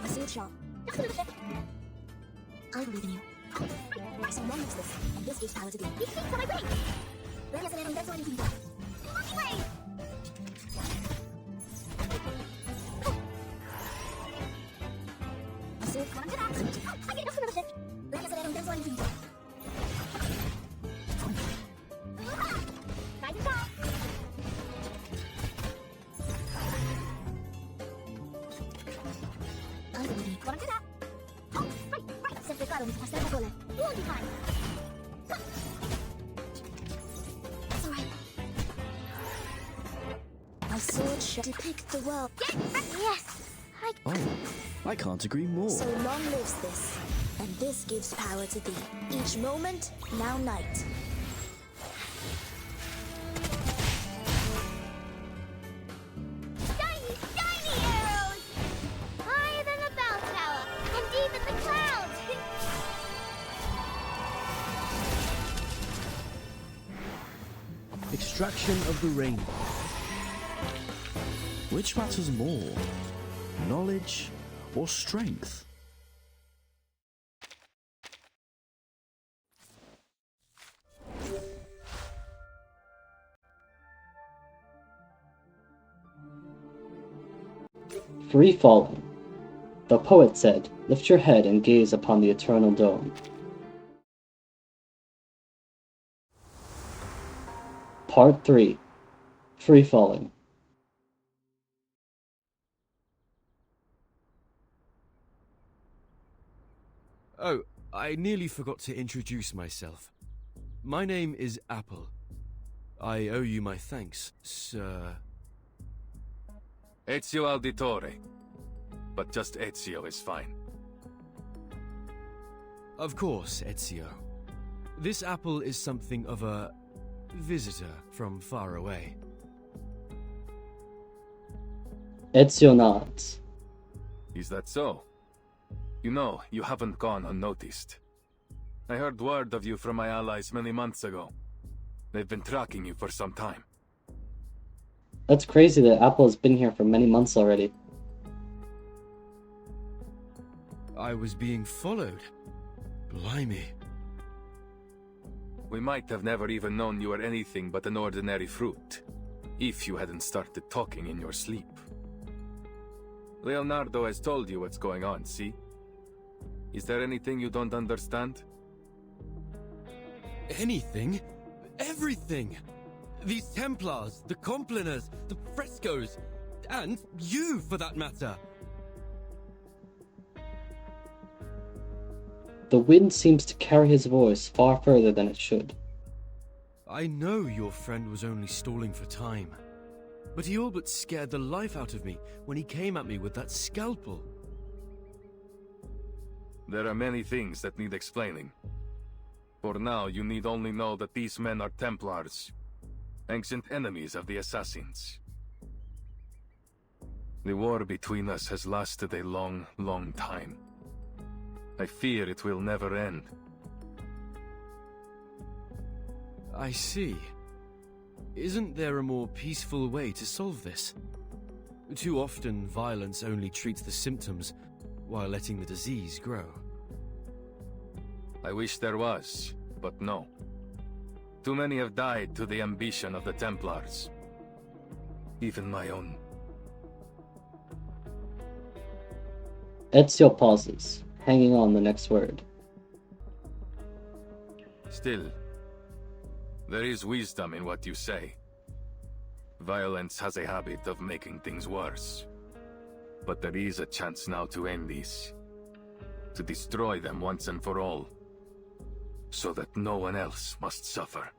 A sword shot. I believe in you. So long as this, and this gives power to thee. These things are my brain! Let us let that's what you can do. Lucky brain! A sword shot. I get enough for another shift. Let us let that's what you can do. Nice and tall. I believe in you. What do that? Oh, right. Sempre caro, mi fa stare con lei. You won't be fine. It's alright. A sword shot. Depict the world. Yes! Oh, I can't agree more. So long lives this, and this gives power to thee. Each moment, now night. Shiny arrows! Higher than the bell tower, and deep in the clouds! Extraction of the rainbow. Which matters more? Knowledge or strength? Free falling. The poet said, "Lift your head and gaze upon the eternal dome." Part 3. Free falling. Oh, I nearly forgot to introduce myself. My name is Apple. I owe you my thanks, sir. EZIO AUDITORE. But just EZIO is fine. Of course, EZIO. This Apple is something of a visitor from far away. Ezio nods. Is that so? You know, you haven't gone unnoticed. I heard word of you from my allies many months ago. They've been tracking you for some time. That's crazy that Apple has been here for many months already. I was being followed. Blimey. We might have never even known you were anything but an ordinary fruit, if you hadn't started talking in your sleep. Leonardo has told you what's going on, see? Is there anything you don't understand? Anything? Everything! These Templars, the Compliners, the frescoes, and you, for that matter! The wind seems to carry his voice far further than it should. I know your friend was only stalling for time, but he all but scared the life out of me when he came at me with that scalpel. There are many things that need explaining. For now, you need only know that these men are Templars, ancient enemies of the Assassins. The war between us has lasted a long, long time. I fear it will never end. I see. Isn't there a more peaceful way to solve this? Too often, violence only treats the symptoms, while letting the disease grow. I wish there was, but no. Too many have died to the ambition of the Templars. Even my own. Ezio pauses, hanging on the next word. Still, there is wisdom in what you say. Violence has a habit of making things worse. But there is a chance now to end this. To destroy them once and for all. So that no one else must suffer.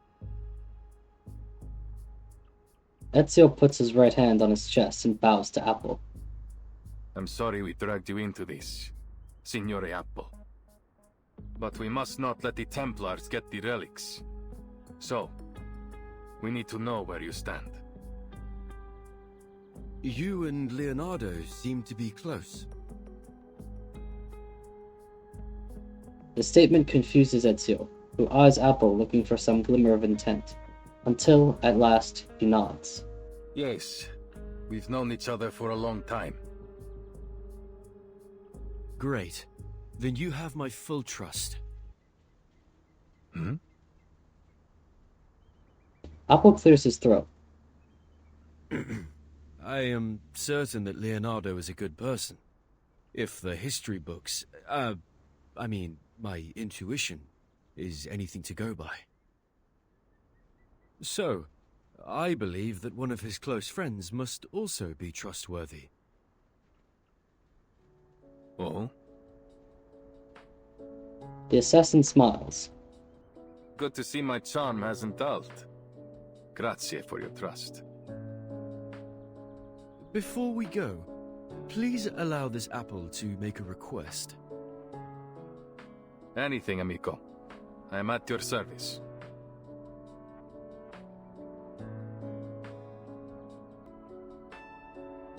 Ezio puts his right hand on his chest and bows to Apple. I'm sorry we dragged you into this, Signore Apple. But we must not let the Templars get the relics. So, we need to know where you stand. You and Leonardo seem to be close. The statement confuses Ezio, who eyes Apple looking for some glimmer of intent, until, at last, he nods. Yes, we've known each other for a long time. Great. Then you have my full trust. Hmm? Apple clears his throat. I am certain that Leonardo is a good person. If the history books, my intuition is anything to go by. So, I believe that one of his close friends must also be trustworthy. Oh? The assassin smiles. Good to see my charm hasn't dulled. Grazie for your trust. Before we go, please allow this Apple to make a request. Anything, amico. I am at your service.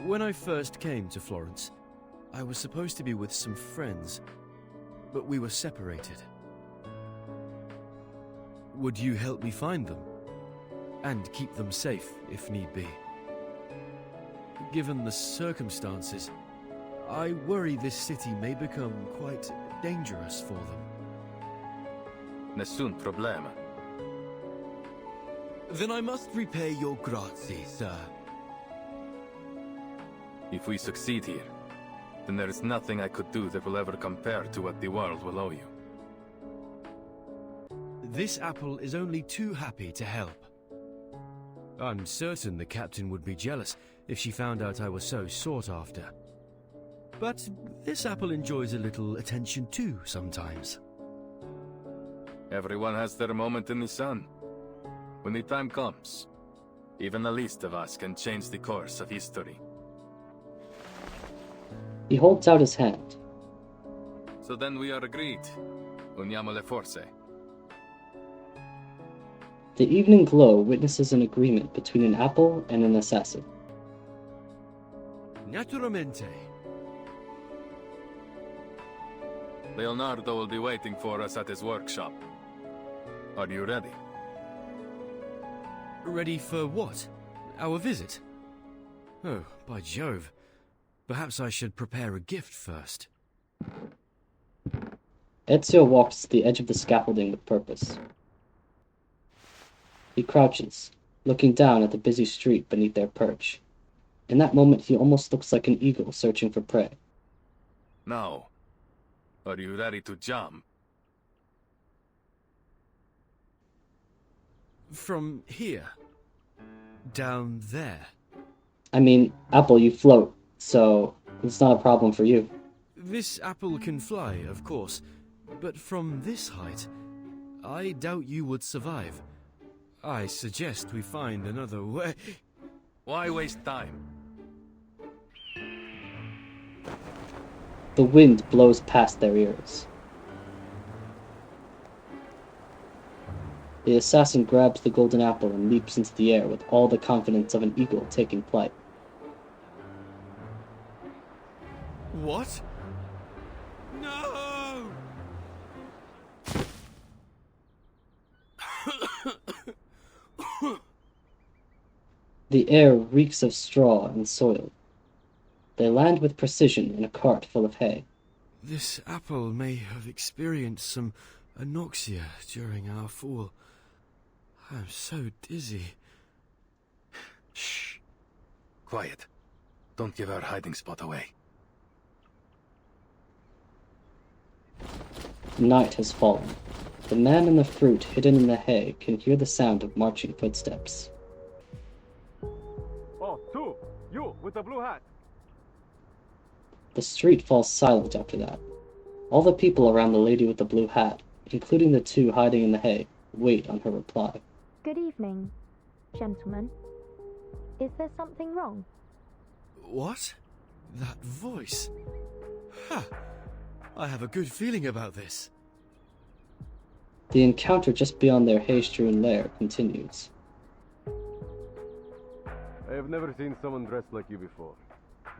When I first came to Florence, I was supposed to be with some friends, but we were separated. Would you help me find them? And keep them safe, if need be. Given the circumstances, I worry this city may become quite dangerous for them. Nessun problema. Then I must repay your grazie, sir. If we succeed here, then there is nothing I could do that will ever compare to what the world will owe you. This apple is only too happy to help. I'm certain the captain would be jealous if she found out I was so sought after. But this apple enjoys a little attention too, sometimes. Everyone has their moment in the sun. When the time comes, even the least of us can change the course of history. He holds out his hand. So then we are agreed. Uniamo le forze. The evening glow witnesses an agreement between an apple and an assassin. Naturalmente. Leonardo will be waiting for us at his workshop. Are you ready? Ready for what? Our visit? Oh, by Jove. Perhaps I should prepare a gift first. EZIO walks to the edge of the scaffolding with purpose. He crouches, looking down at the busy street beneath their perch. In that moment, he almost looks like an eagle searching for prey. Now, are you ready to jump? From here? Down there? I mean, Apple, you float, so it's not a problem for you. This apple can fly, of course, but from this height, I doubt you would survive. I suggest we find another way. Why waste time? The wind blows past their ears. The assassin grabs the golden apple and leaps into the air with all the confidence of an eagle taking flight. What? No! The air reeks of straw and soil. They land with precision in a cart full of hay. This apple may have experienced some anoxia during our fall. I'm so dizzy. Shh. Quiet. Don't give our hiding spot away. Night has fallen. The man and the fruit hidden in the hay can hear the sound of marching footsteps. Oh, Sue! You, with the blue hat! The street falls silent after that. All the people around the lady with the blue hat, including the two hiding in the hay, wait on her reply. Good evening, gentlemen. Is there something wrong? What? That voice? Ha! I have a good feeling about this. The encounter just beyond their hay-strewn lair continues. I have never seen someone dressed like you before.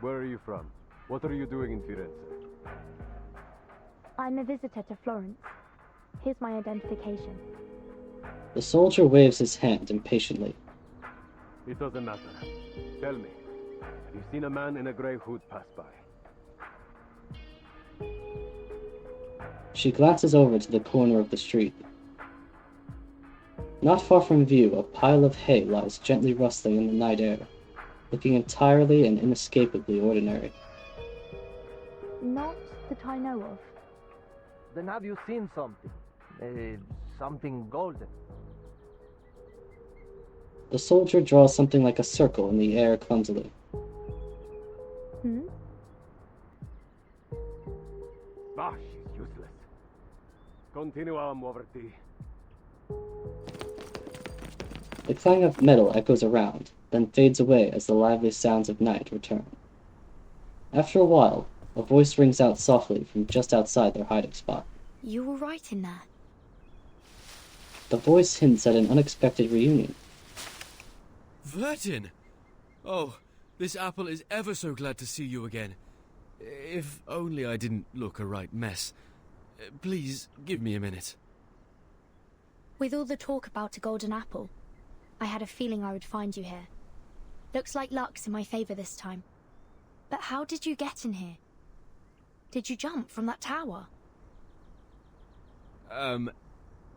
Where are you from? What are you doing in Firenze? I'm a visitor to Florence. Here's my identification. The soldier waves his hand impatiently. It doesn't matter. Tell me, have you seen a man in a grey hood pass by? She glances over to the corner of the street. Not far from view, a pile of hay lies gently rustling in the night air, looking entirely and inescapably ordinary. Not that I know of. Then have you seen something? Something golden? The soldier draws something like a circle in the air clumsily. Ah, she's useless. Continuam, Vertin. The clang of metal echoes around, then fades away as the lively sounds of night return. After a while, a voice rings out softly from just outside their hiding spot. You were right in there. The voice hints at an unexpected reunion. Vertin! Oh, this apple is ever so glad to see you again. If only I didn't look a right mess. Please, give me a minute. With all the talk about a golden apple, I had a feeling I would find you here. Looks like luck's in my favor this time. But how did you get in here? Did you jump from that tower?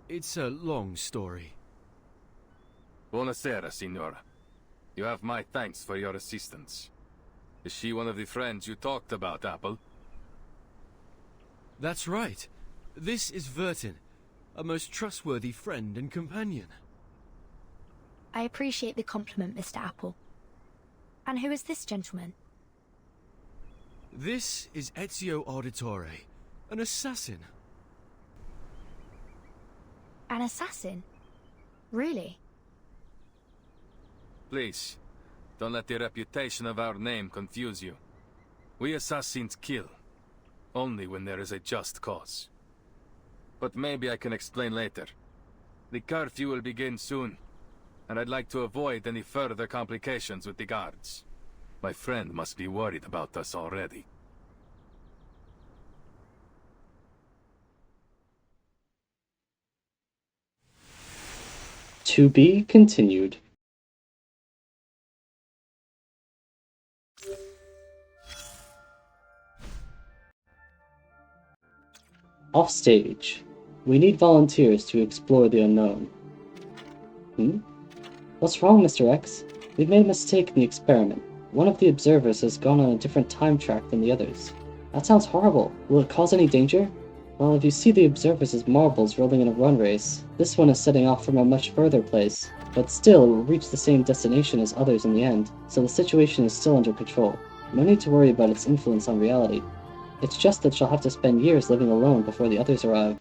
It's a long story. Buonasera, signora. You have my thanks for your assistance. Is she one of the friends you talked about, Apple? That's right. This is Vertin, a most trustworthy friend and companion. I appreciate the compliment, Mr. Apple. And who is this gentleman? This is EZIO AUDITORE, an assassin. An assassin? Really? Please, don't let the reputation of our name confuse you. We assassins kill, only when there is a just cause. But maybe I can explain later. The curfew will begin soon, and I'd like to avoid any further complications with the guards. My friend must be worried about us already. To be continued. Offstage. We need volunteers to explore the unknown. What's wrong, Mr. X? We've made a mistake in the experiment. One of the observers has gone on a different time track than the others. That sounds horrible. Will it cause any danger? Well, if you see the observers as marbles rolling in a run race, this one is setting off from a much further place, but still it will reach the same destination as others in the end, so the situation is still under control. No need to worry about its influence on reality. It's just that she'll have to spend years living alone before the others arrive.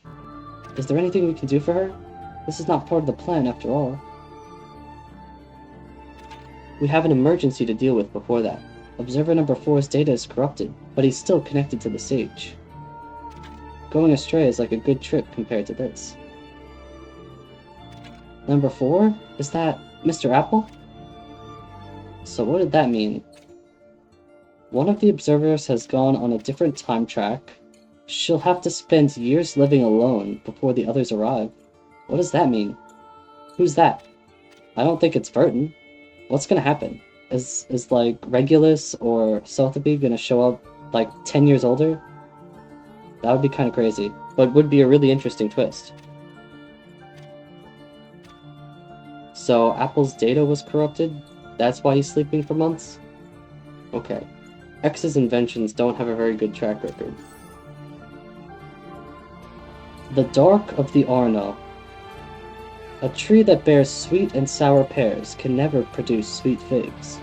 Is there anything we can do for her? This is not part of the plan after all. We have an emergency to deal with before that. Observer number 4's data is corrupted, but he's still connected to the stage. Going astray is like a good trip compared to this. Number 4? Is that Mr. Apple? So what did that mean? One of the observers has gone on a different time track. She'll have to spend years living alone before the others arrive. What does that mean? Who's that? I don't think it's Vertin. What's gonna happen? Is like Regulus or Sotheby gonna show up like 10 years older? That would be kind of crazy, but would be a really interesting twist. So Apple's data was corrupted? That's why he's sleeping for months? Okay. X's inventions don't have a very good track record. The Dark of the Arno. A tree that bears sweet and sour pears can never produce sweet figs.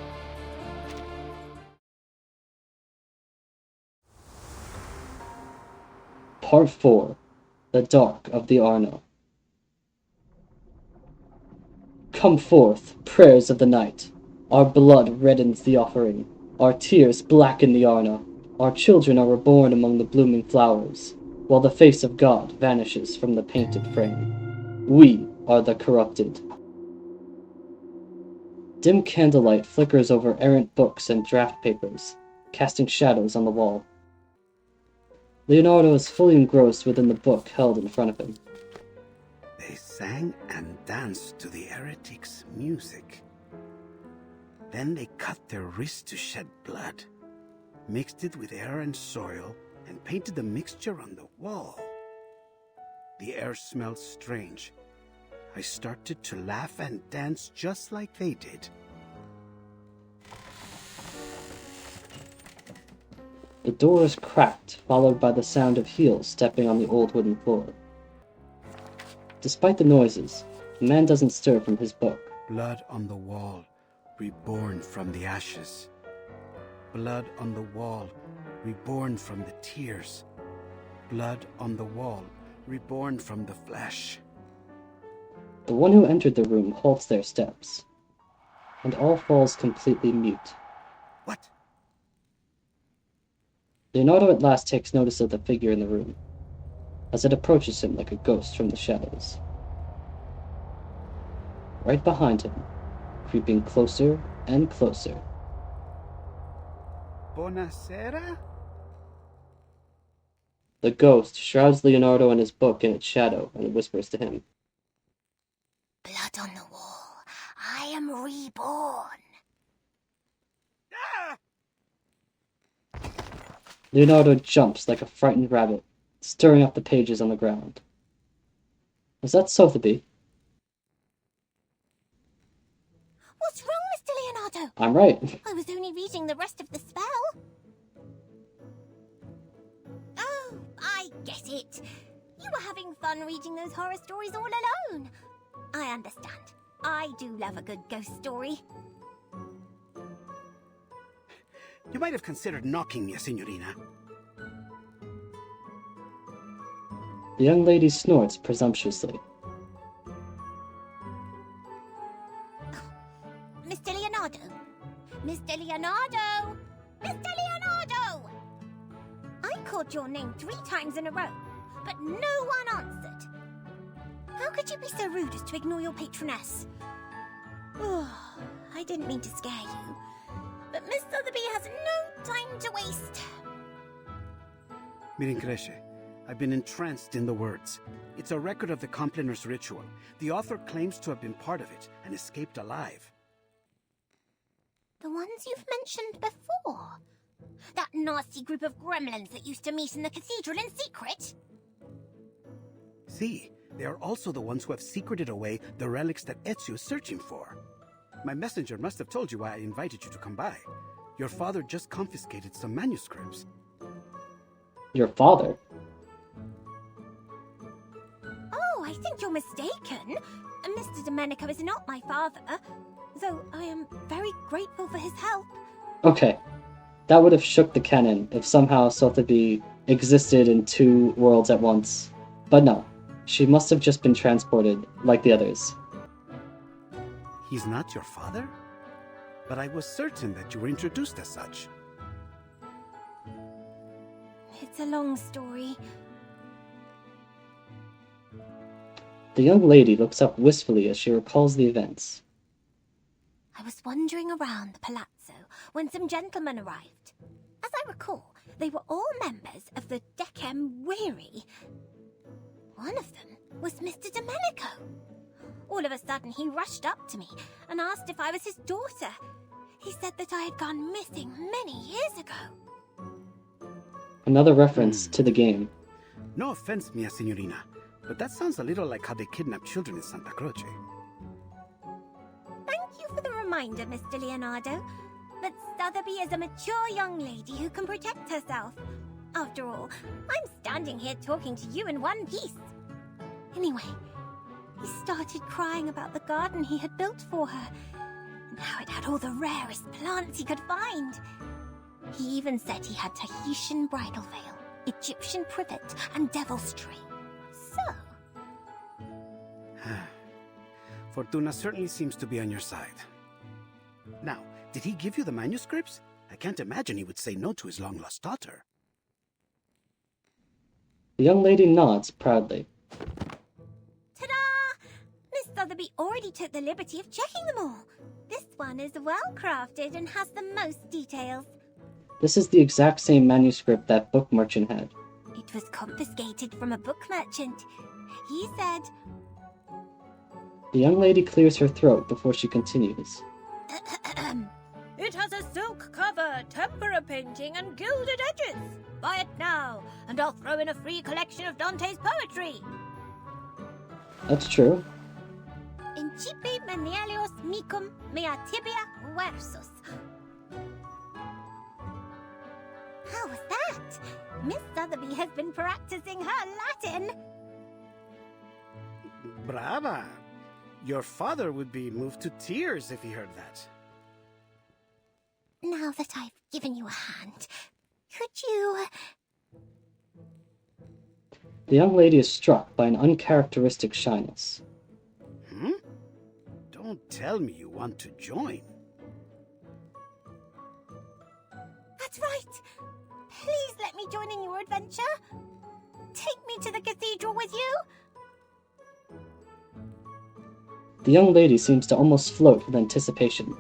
Part 4. The Dark of the Arno. Come forth, prayers of the night. Our blood reddens the offering. Our tears blacken the Arno. Our children are reborn among the blooming flowers, while the face of God vanishes from the painted frame. We are the corrupted. Dim candlelight flickers over errant books and draft papers, casting shadows on the wall. Leonardo is fully engrossed within the book held in front of him. They sang and danced to the heretics' music. Then they cut their wrists to shed blood, mixed it with air and soil, and painted the mixture on the wall. The air smelled strange. I started to laugh and dance just like they did. The door is cracked, followed by the sound of heels stepping on the old wooden floor. Despite the noises, the man doesn't stir from his book. Blood on the wall, reborn from the ashes. Blood on the wall, reborn from the tears. Blood on the wall, reborn from the flesh. The one who entered the room halts their steps, and all falls completely mute. What? Leonardo at last takes notice of the figure in the room, as it approaches him like a ghost from the shadows. Right behind him, creeping closer and closer. Buonasera? The ghost shrouds Leonardo and his book in its shadow and whispers to him. Blood on the wall. I am reborn. Leonardo jumps like a frightened rabbit, stirring up the pages on the ground. Was that Sotheby? What's wrong, Mr. Leonardo? I'm right. I was only reading the rest of the spell. fun reading those horror stories all alone. I understand. I do love a good ghost story. You might have considered knocking me, Signorina. The young lady snorts presumptuously. Mr. Leonardo! Mr. Leonardo! Mr. Leonardo! I called your name 3 times in a row, but no one answered. How could you be so rude as to ignore your patroness? Oh, I didn't mean to scare you, but Miss Sotheby has no time to waste. Mirincresce, I've been entranced in the words. It's a record of the Compliners ritual. The author claims to have been part of it and escaped alive. The ones you've mentioned before? That nasty group of gremlins that used to meet in the cathedral in secret? See, they are also the ones who have secreted away the relics that EZIO is searching for. My messenger must have told you why I invited you to come by. Your father just confiscated some manuscripts. Your father? Oh, I think you're mistaken. Mr. Domenico is not my father, though I am very grateful for his help. Okay. That would have shook the canon if somehow Sotheby existed in 2 worlds at once. But no, she must have just been transported, like the others. He's not your father? But I was certain that you were introduced as such. It's a long story. The young lady looks up wistfully as she recalls the events. I was wandering around the palazzo when some gentlemen arrived. As I recall, they were all members of the Decem Weary. One of them was Mr. Domenico. All of a sudden, he rushed up to me and asked if I was his daughter. He said that I had gone missing many years ago. Another reference to the game. No offense, mia signorina, but that sounds a little like how they kidnap children in Santa Croce. Thank you for the reminder, Mr. Leonardo. But Sotheby is a mature young lady who can protect herself. After all, I'm standing here talking to you in one piece. Anyway, he started crying about the garden he had built for her, and how it had all the rarest plants he could find. He even said he had Tahitian bridal veil, Egyptian privet, and devil's tree. So... Fortuna certainly seems to be on your side. Now, did he give you the manuscripts? I can't imagine he would say no to his long-lost daughter. The young lady nods proudly. Ta-da! Miss Sotheby already took the liberty of checking them all. This one is well-crafted and has the most details. This is the exact same manuscript that book merchant had. It was confiscated from a book merchant. He said... The young lady clears her throat before she continues. It has a silk cover, tempera painting, and gilded edges. Buy it now, and I'll throw in a free collection of Dante's poetry. That's true. Incipi menelios micum mea tibia versus. How was that? Miss Sotheby has been practicing her Latin. Brava! Your father would be moved to tears if he heard that. Now that I've given you a hand, could you... The young lady is struck by an uncharacteristic shyness. Don't tell me you want to join. That's right. Please let me join in your adventure. Take me to the cathedral with you. The young lady seems to almost float with anticipation.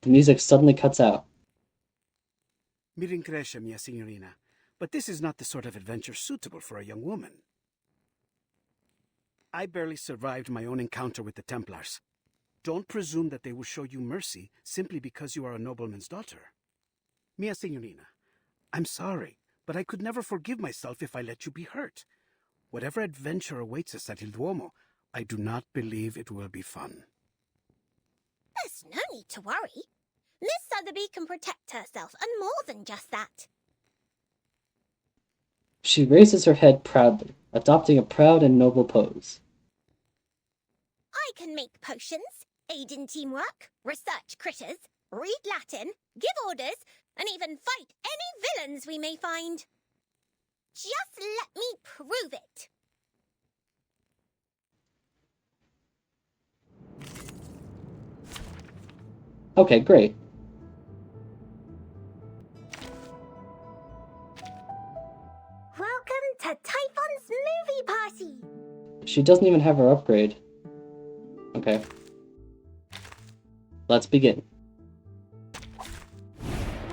The music suddenly cuts out. Mi rincresce, mia signorina, but this is not the sort of adventure suitable for a young woman. I barely survived my own encounter with the Templars. Don't presume that they will show you mercy simply because you are a nobleman's daughter. Mia signorina, I'm sorry, but I could never forgive myself if I let you be hurt. Whatever adventure awaits us at Il Duomo, I do not believe it will be fun. There's no need to worry. Miss Sotheby can protect herself, and more than just that. She raises her head proudly, adopting a proud and noble pose. I can make potions, aid in teamwork, research critters, read Latin, give orders, and even fight any villains we may find. Just let me prove it. Okay, great. Welcome to Typhon's movie party. She doesn't even have her upgrade. Okay. Let's begin.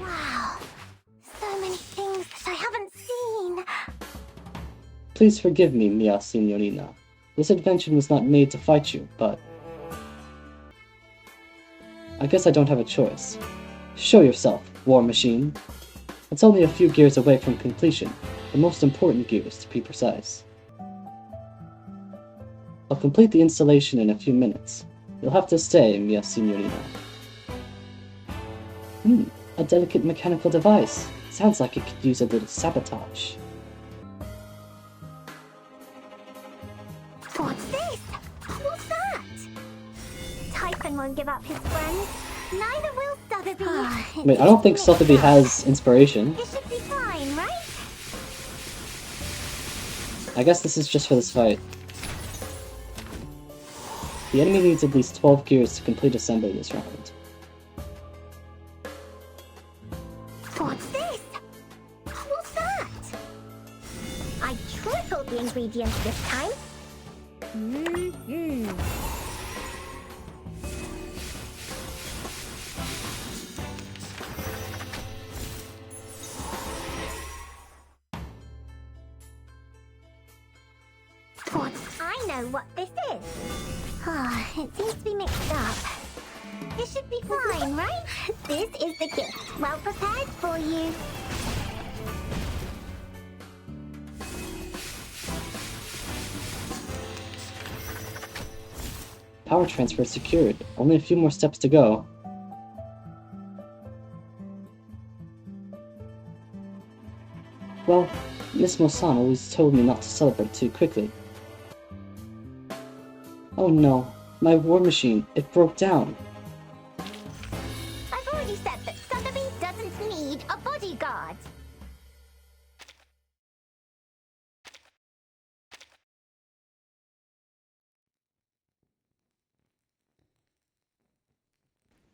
Wow, so many things that I haven't seen. Please forgive me, mia signorina. This invention was not made to fight you, but... I guess I don't have a choice. Show yourself, war machine. It's only a few gears away from completion, the most important gears to be precise. I'll complete the installation in a few minutes. You'll have to stay, mia signorina. A delicate mechanical device. Sounds like it could use a little sabotage. What's this? What's that? Typhon won't give up his friends. Neither will Sotheby. Wait, I don't think Sotheby has inspiration. It should be fine, right? I guess this is just for this fight. The enemy needs at least 12 gears to complete assembly this round. What's this? What's that? I tripled the ingredients this time. I know what this is. It seems to be mixed up. This should be fine, right? This is the gift. Well prepared for you. Power transfer secured. Only a few more steps to go. Well, Miss Mosan always told me not to celebrate too quickly. Oh no, my war machine, it broke down. I've already said that Sotheby doesn't need a bodyguard.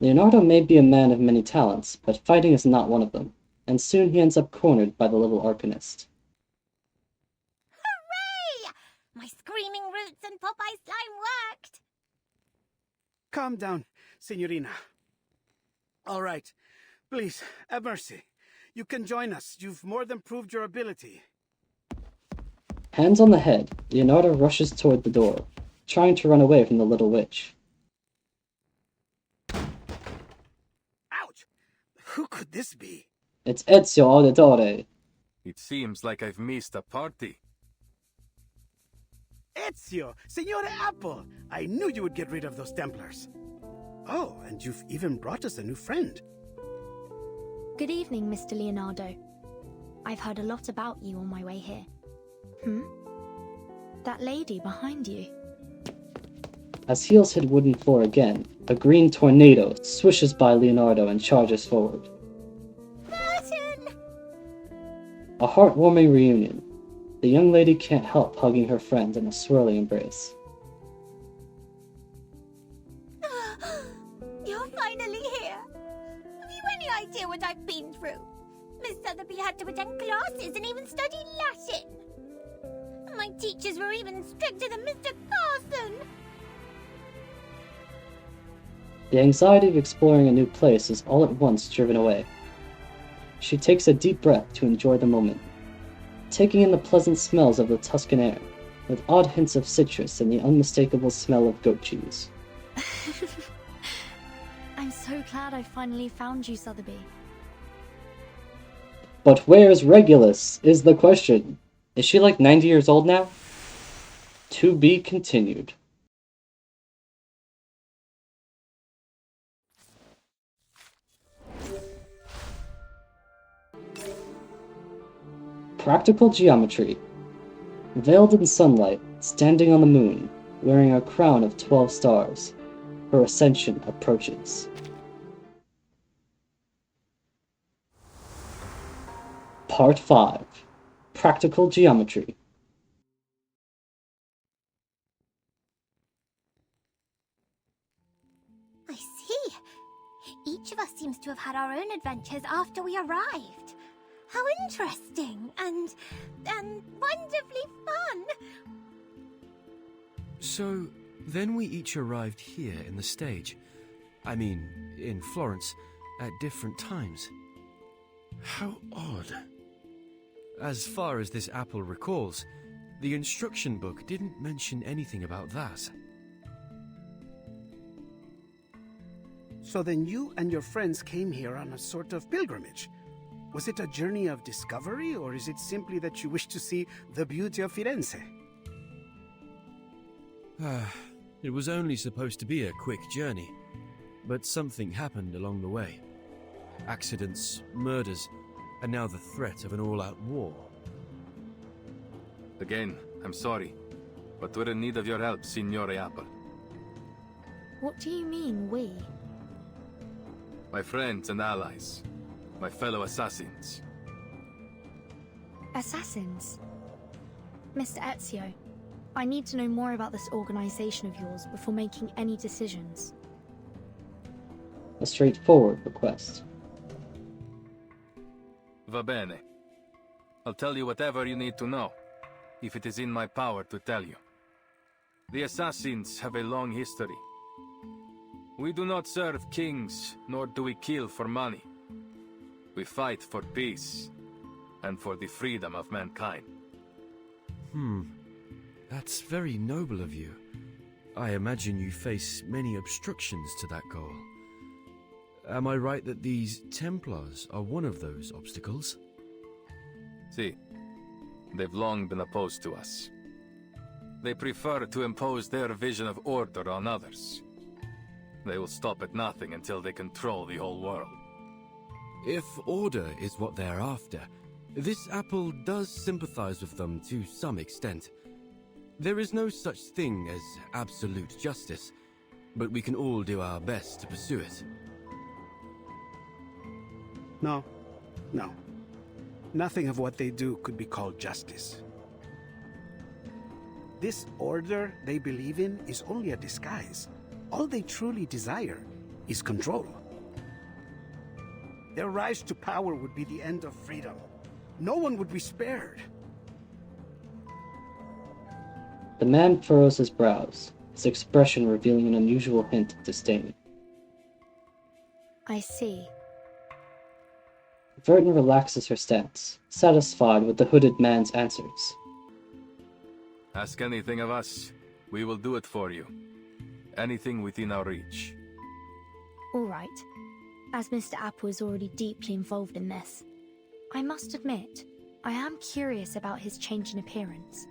Leonardo may be a man of many talents, but fighting is not one of them, and soon he ends up cornered by the little arcanist. Hooray! My screaming roots and Popeye slime worked! Calm down, Signorina. All right. Please, have mercy. You can join us. You've more than proved your ability. Hands on the head, Leonardo rushes toward the door, trying to run away from the little witch. Ouch! Who could this be? It's EZIO AUDITORE. It seems like I've missed a party. Ezio! Signore Apple! I knew you would get rid of those Templars. Oh, and you've even brought us a new friend. Good evening, Mr. Leonardo. I've heard a lot about you on my way here. That lady behind you. As heels hit wooden floor again, a green tornado swishes by Leonardo and charges forward. Vertin! A heartwarming reunion. The young lady can't help hugging her friend in a swirling embrace. You're finally here. Have you any idea what I've been through? Miss Sotheby had to attend classes and even study Latin. My teachers were even stricter than Mr. Carson. The anxiety of exploring a new place is all at once driven away. She takes a deep breath to enjoy the moment, taking in the pleasant smells of the Tuscan air, with odd hints of citrus and the unmistakable smell of goat cheese. I'm so glad I finally found you, Sotheby. But where's Regulus, is the question. Is she like 90 years old now? To be continued. Practical geometry. Veiled in sunlight, standing on the moon, wearing a crown of 12 stars, her ascension approaches. Part 5. Practical geometry. I see. Each of us seems to have had our own adventures after we arrived. How interesting and wonderfully fun. So, then we each arrived here in the stage. I mean, in Florence, at different times. How odd. As far as this apple recalls, the instruction book didn't mention anything about that. So then you and your friends came here on a sort of pilgrimage. Was it a journey of discovery, or is it simply that you wish to see the beauty of Firenze? It was only supposed to be a quick journey, but something happened along the way. Accidents, murders, and now the threat of an all-out war. Again, I'm sorry, but we're in need of your help, Signore Apple. What do you mean, we? My friends and allies. My fellow assassins. Assassins? Mr. EZIO, I need to know more about this organization of yours before making any decisions. A straightforward request. Va bene. I'll tell you whatever you need to know, if it is in my power to tell you. The assassins have a long history. We do not serve kings, nor do we kill for money. We fight for peace, and for the freedom of mankind. That's very noble of you. I imagine you face many obstructions to that goal. Am I right that these Templars are one of those obstacles? See, they've long been opposed to us. They prefer to impose their vision of order on others. They will stop at nothing until they control the whole world. If order is what they're after, this apple does sympathize with them to some extent. There is no such thing as absolute justice, but we can all do our best to pursue it. No. Nothing of what they do could be called justice. This order they believe in is only a disguise. All they truly desire is control. Their rise to power would be the end of freedom. No one would be spared. The man furrows his brows, his expression revealing an unusual hint of disdain. I see. Vertin relaxes her stance, satisfied with the hooded man's answers. Ask anything of us, we will do it for you. Anything within our reach. All right. As Mr. Apple is already deeply involved in this, I must admit, I am curious about his change in appearance.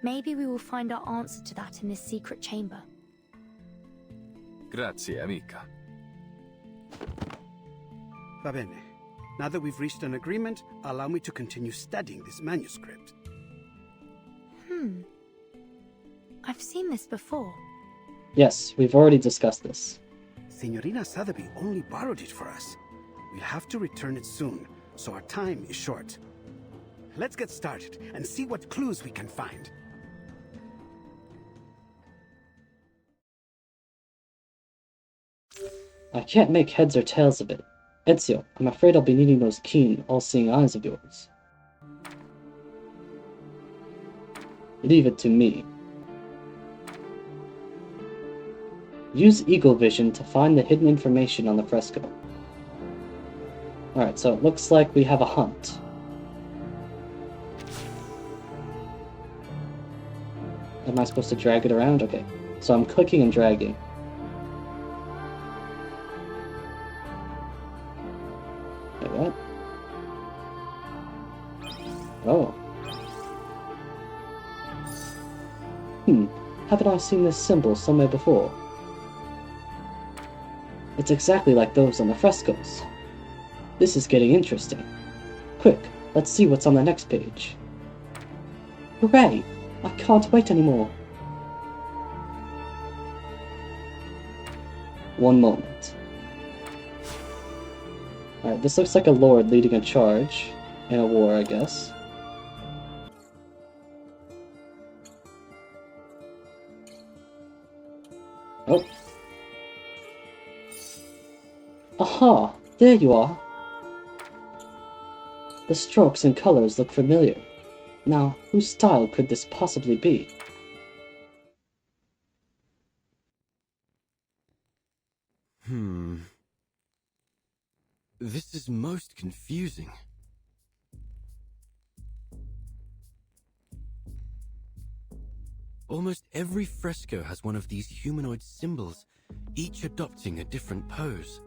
Maybe we will find our answer to that in this secret chamber. Grazie, amica. Va bene. Now that we've reached an agreement, allow me to continue studying this manuscript. I've seen this before. Yes, we've already discussed this. Signorina Sotheby only borrowed it for us. We'll have to return it soon, so our time is short. Let's get started and see what clues we can find. I can't make heads or tails of it. Ezio, I'm afraid I'll be needing those keen, all-seeing eyes of yours. Leave it to me. Use Eagle Vision to find the hidden information on the fresco. Alright, so it looks like we have a hunt. Am I supposed to drag it around? Okay, so I'm clicking and dragging. Wait, what? Oh. Haven't I seen this symbol somewhere before? It's exactly like those on the frescoes. This is getting interesting. Quick, Let's see what's on the next page. Hooray! I can't wait anymore. One moment. Alright, this looks like a lord leading a charge in a war, I guess. Oh. Aha! There you are! The strokes and colors look familiar. Now, whose style could this possibly be? This is most confusing. Almost every fresco has one of these humanoid symbols, each adopting a different pose.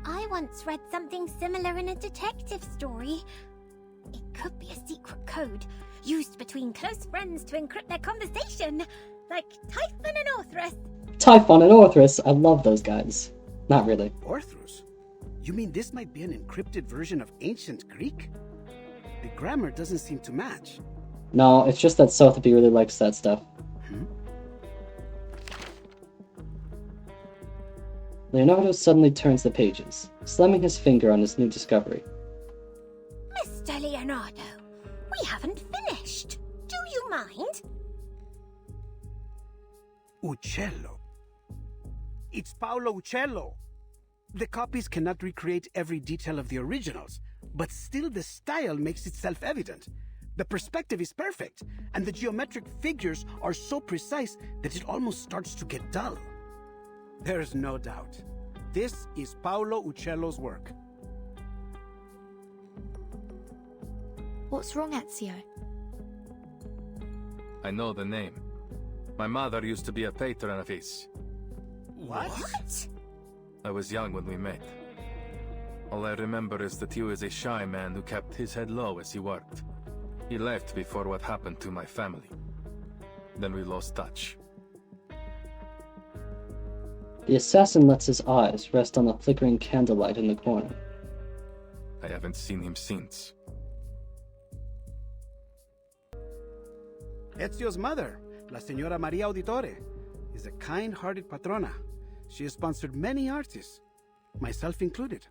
I once read something similar in a detective story. It could be a secret code, used between close friends to encrypt their conversation, like Typhon and Orthrus. Typhon and Orthrus, I love those guys. Not really. Orthrus? You mean this might be an encrypted version of ancient Greek? The grammar doesn't seem to match. No, it's just that Sotheby really likes that stuff. Leonardo suddenly turns the pages, slamming his finger on his new discovery. Mr. Leonardo, we haven't finished. Do you mind? Uccello. It's Paolo Uccello. The copies cannot recreate every detail of the originals, but still the style makes it self-evident. The perspective is perfect, and the geometric figures are so precise that it almost starts to get dull. There's no doubt. This is Paolo Uccello's work. What's wrong, Ezio? I know the name. My mother used to be a patron of his. What? I was young when we met. All I remember is that he was a shy man who kept his head low as he worked. He left before what happened to my family. Then we lost touch. The assassin lets his eyes rest on the flickering candlelight in the corner. I haven't seen him since. Ezio's mother, La Señora Maria Auditore, is a kind-hearted patrona. She has sponsored many artists, myself included.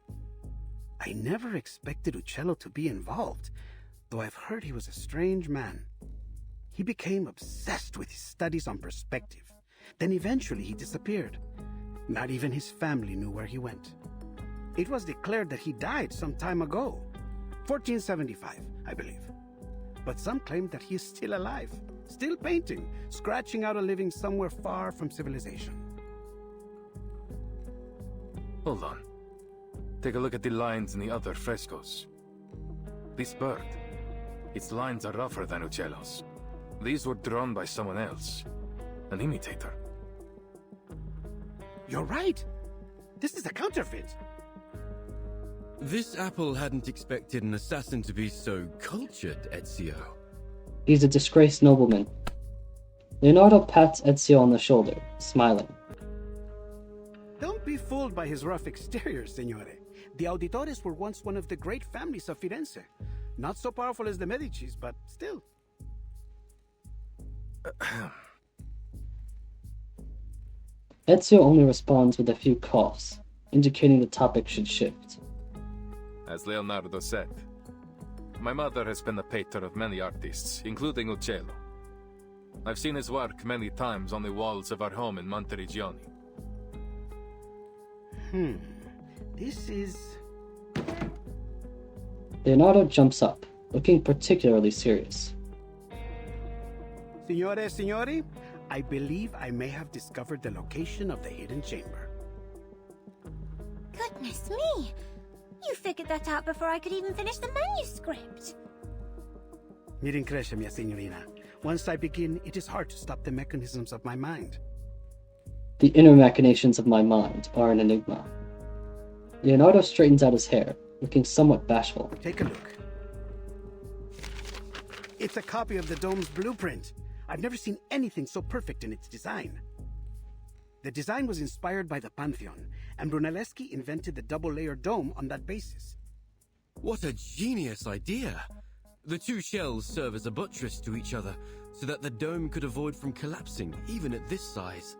I never expected Uccello to be involved, though I've heard he was a strange man. He became obsessed with his studies on perspective. Then eventually he disappeared. Not even his family knew where he went. It was declared that he died some time ago, 1475, I believe. But some claim that he is still alive, still painting, scratching out a living somewhere far from civilization. Hold on. Take a look at the lines in the other frescoes. This bird, its lines are rougher than Uccello's. These were drawn by someone else, an imitator. You're right. This is a counterfeit. This apple hadn't expected an assassin to be so cultured, Ezio. He's a disgraced nobleman. Leonardo pats Ezio on the shoulder, smiling. Don't be fooled by his rough exterior, Signore. The Auditores were once one of the great families of Firenze. Not so powerful as the Medicis, but still. Ezio only responds with a few coughs, indicating the topic should shift. As Leonardo said, my mother has been the patron of many artists, including Uccello. I've seen his work many times on the walls of our home in Monteriggioni. This is... Leonardo jumps up, looking particularly serious. Signore, signori, I believe I may have discovered the location of the hidden chamber. Goodness me! You figured that out before I could even finish the manuscript. Mi rincresce, mia signorina. Once I begin, it is hard to stop the mechanisms of my mind. The inner machinations of my mind are an enigma. Leonardo straightens out his hair, looking somewhat bashful. Take a look. It's a copy of the dome's blueprint. I've never seen anything so perfect in its design. The design was inspired by the Pantheon, and Brunelleschi invented the double-layer dome on that basis. What a genius idea! The two shells serve as a buttress to each other, so that the dome could avoid from collapsing, even at this size.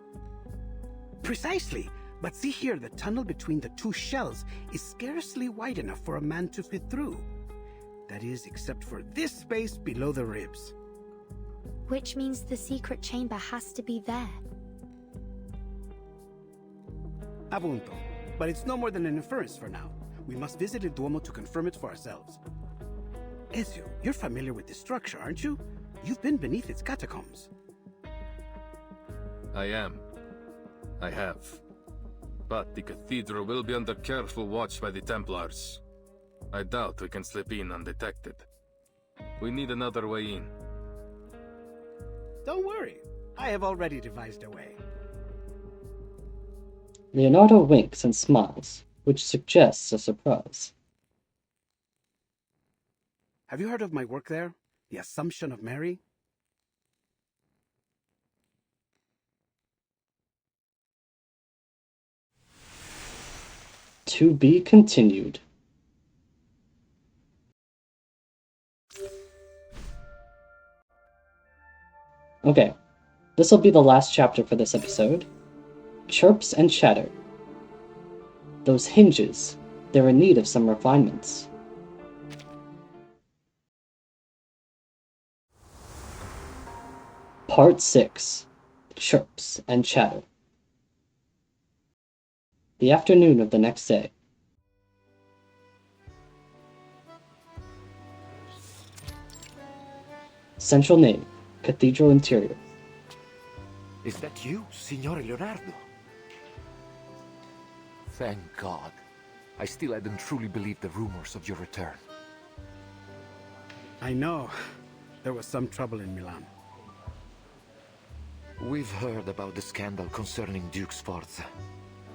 Precisely. But see here, the tunnel between the two shells is scarcely wide enough for a man to fit through. That is, except for this space below the ribs. Which means the secret chamber has to be there. Appunto. But it's no more than an inference for now. We must visit the Duomo to confirm it for ourselves. Ezio, you're familiar with this structure, aren't you? You've been beneath its catacombs. I am. I have. But the cathedral will be under careful watch by the Templars. I doubt we can slip in undetected. We need another way in. Don't worry. I have already devised a way. Leonardo winks and smiles, which suggests a surprise. Have you heard of my work there? The Assumption of Mary? To be continued. Okay, this will be the last chapter for this episode. Chirps and chatter. Those hinges, they're in need of some refinements. Part 6. Chirps and chatter. The afternoon of the next day. Central name, Cathedral Interior. Is that you, Signore Leonardo? Thank God. I still hadn't truly believed the rumors of your return. I know. There was some trouble in Milan. We've heard about the scandal concerning Duke Sforza.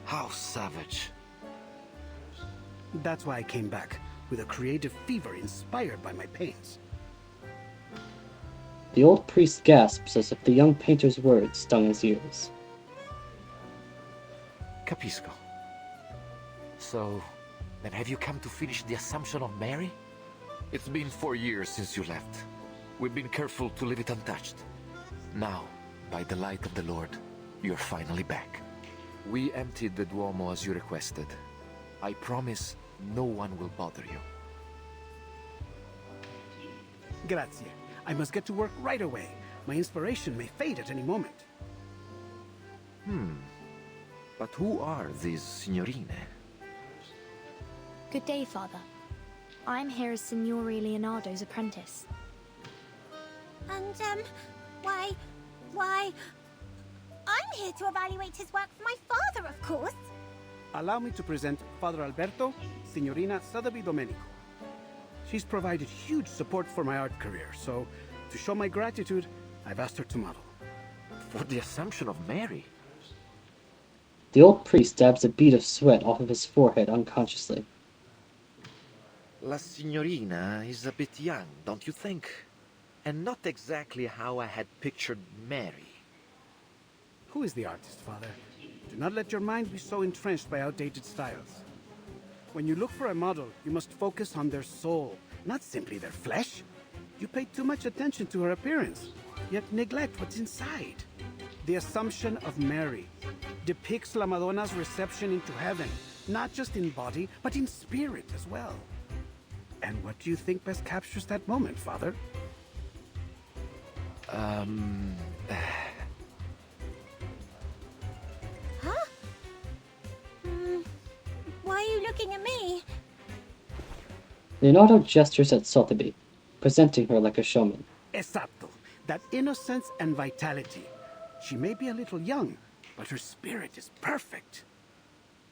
How savage. That's why I came back, with a creative fever inspired by my pains. The old priest gasps as if the young painter's words stung his ears. Capisco. So, then have you come to finish the Assumption of Mary? It's been 4 years since you left. We've been careful to leave it untouched. Now, by the light of the Lord, you're finally back. We emptied the Duomo as you requested. I promise no one will bother you. Grazie. I must get to work right away. My inspiration may fade at any moment. But who are these signorine? Good day, Father. I'm here as Signore Leonardo's apprentice. And, why... I'm here to evaluate his work for my father, of course. Allow me to present Father Alberto, Signorina Sotheby Domenico. She's provided huge support for my art career, so to show my gratitude, I've asked her to model. For the Assumption of Mary? The old priest dabs a bead of sweat off of his forehead unconsciously. La Signorina is a bit young, don't you think? And not exactly how I had pictured Mary. Who is the artist, Father? Do not let your mind be so entrenched by outdated styles. When you look for a model, you must focus on their soul, not simply their flesh. You pay too much attention to her appearance, yet neglect what's inside. The Assumption of Mary depicts La Madonna's reception into heaven, not just in body, but in spirit as well. And what do you think best captures that moment, Father? Huh? Why are you looking at me? Leonardo gestures at Sotheby, presenting her like a showman. Esatto. That innocence and vitality. She may be a little young, but her spirit is perfect.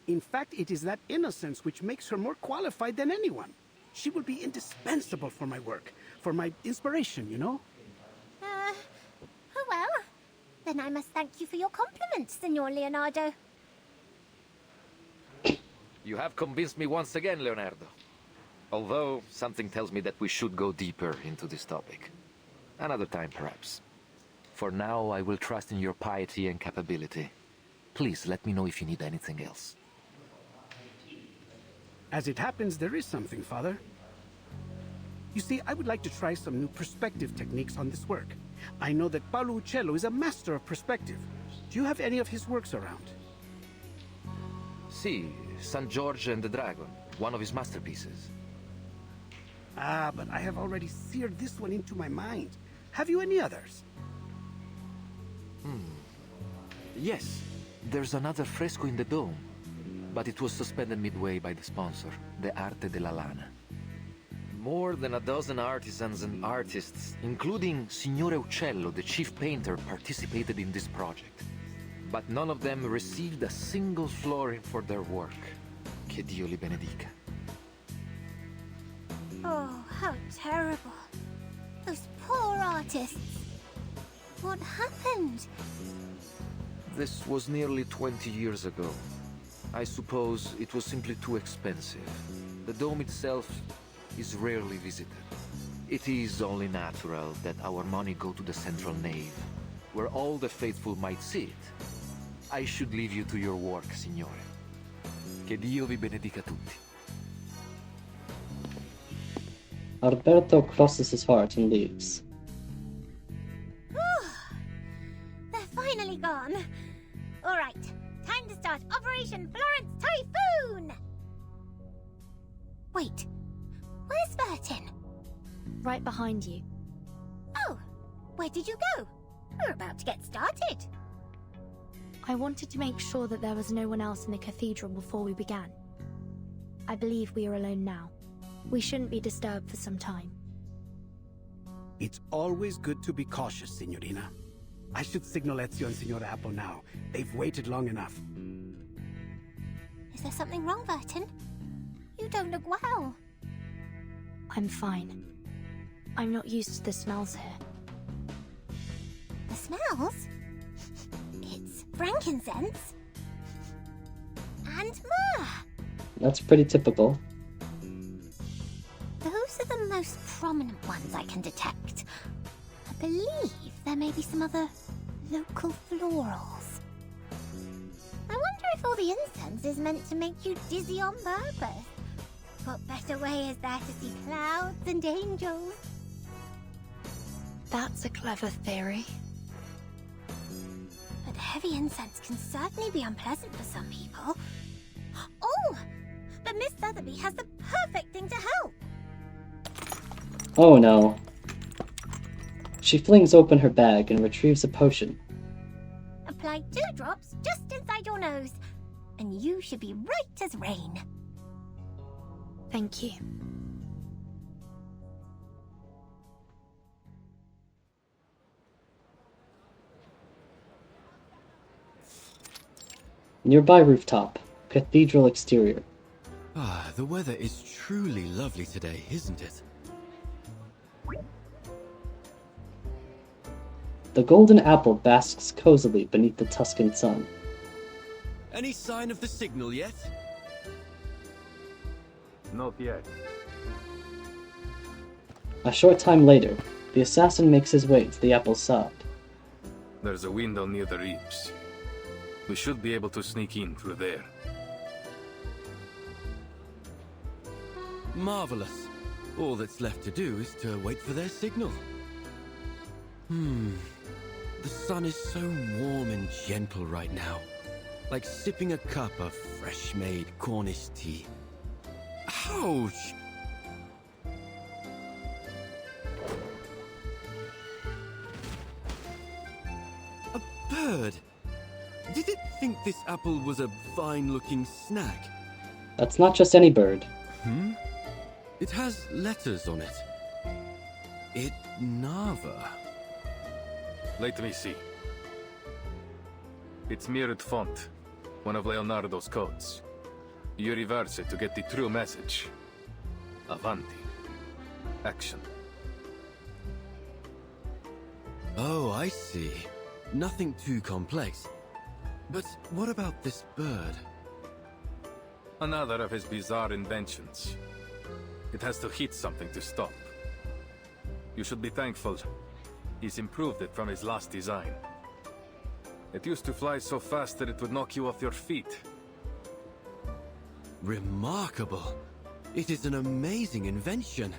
In fact, it is that innocence which makes her more qualified than anyone. She will be indispensable for my work, for my inspiration, you know? Oh well. Then I must thank you for your compliments, Signor Leonardo. You have convinced me once again, Leonardo. Although, something tells me that we should go deeper into this topic. Another time, perhaps. For now, I will trust in your piety and capability. Please, let me know if you need anything else. As it happens, there is something, Father. You see, I would like to try some new perspective techniques on this work. I know that Paolo Uccello is a master of perspective. Do you have any of his works around? See, San George and the Dragon, one of his masterpieces. Ah, but I have already seared this one into my mind. Have you any others? Yes, there's another fresco in the dome, but it was suspended midway by the sponsor, the Arte della Lana. More than a dozen artisans and artists, including Signore Uccello, the chief painter, participated in this project. But none of them received a single florin for their work. Che Dio li benedica. Oh, how terrible. Those poor artists. What happened? This was nearly 20 years ago. I suppose it was simply too expensive. The dome itself is rarely visited. It is only natural that our money go to the central nave, where all the faithful might see it. I should leave you to your work, signore. Che Dio vi benedica tutti. Alberto crosses his heart and leaves. They're finally gone. All right, time to start Operation Florence Typhoon! Wait, where's Vertin? Right behind you. Oh, where did you go? We're about to get started. I wanted to make sure that there was no one else in the cathedral before we began. I believe we are alone now. We shouldn't be disturbed for some time. It's always good to be cautious, Signorina. I should signal Ezio and Signora Apple now. They've waited long enough. Is there something wrong, Vertin? You don't look well. I'm fine. I'm not used to the smells here. The smells? It's frankincense. And myrrh. That's pretty typical. Those are the most prominent ones I can detect. I believe there may be some other local florals. I wonder if all the incense is meant to make you dizzy on purpose. What better way is there to see clouds and angels? That's a clever theory. But heavy incense can certainly be unpleasant for some people. Oh! But Miss Sotheby has the perfect thing to help! Oh no. She flings open her bag and retrieves a potion. Apply 2 drops just inside your nose, and you should be right as rain. Thank you. Nearby rooftop, cathedral exterior. Ah, the weather is truly lovely today, isn't it? The golden apple basks cozily beneath the Tuscan sun. Any sign of the signal yet? Not yet. A short time later, the assassin makes his way to the apple's side. There's a window near the ribs. We should be able to sneak in through there. Marvelous. All that's left to do is to wait for their signal. The sun is so warm and gentle right now. Like sipping a cup of fresh-made Cornish tea. Ouch! A bird! Did it think this apple was a fine-looking snack? That's not just any bird. It has letters on it. It Nava. Let me see. It's mirrored font, one of Leonardo's codes. You reverse it to get the true message. Avanti. Action. Oh, I see. Nothing too complex. But what about this bird? Another of his bizarre inventions. It has to hit something to stop. You should be thankful. He's improved it from his last design. It used to fly so fast that it would knock you off your feet. Remarkable. It is an amazing invention.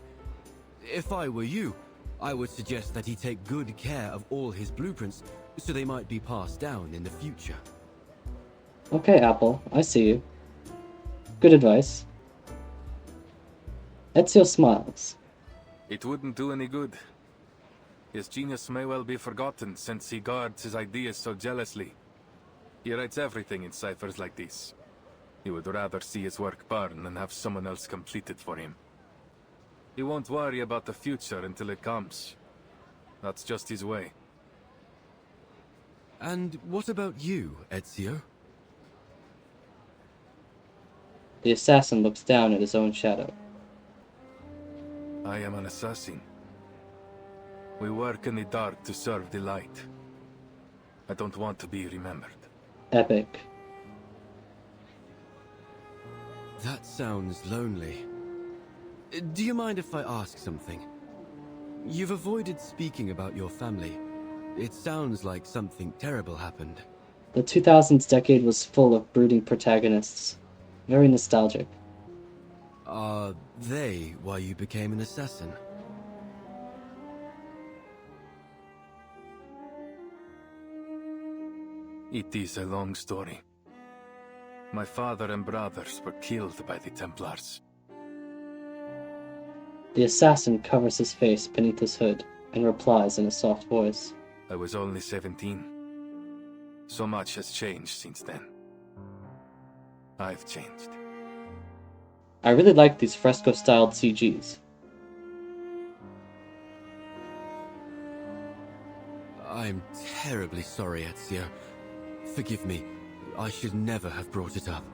If I were you, I would suggest that he take good care of all his blueprints, so they might be passed down in the future. Okay, Apple, I see you. Good advice. Ezio smiles. It wouldn't do any good. His genius may well be forgotten since he guards his ideas so jealously. He writes everything in ciphers like this. He would rather see his work burn than have someone else complete it for him. He won't worry about the future until it comes. That's just his way. And what about you, Ezio? The assassin looks down at his own shadow. I am an assassin. We work in the dark to serve the light. I don't want to be remembered. Epic. That sounds lonely. Do you mind if I ask something? You've avoided speaking about your family. It sounds like something terrible happened. The 2000s decade was full of brooding protagonists. Very nostalgic. Are they why you became an assassin? It is a long story. My father and brothers were killed by the Templars. The assassin covers his face beneath his hood and replies in a soft voice. I was only 17. So much has changed since then. I've changed. I really like these fresco-styled CGs. I'm terribly sorry, Ezio. Forgive me. I should never have brought it up.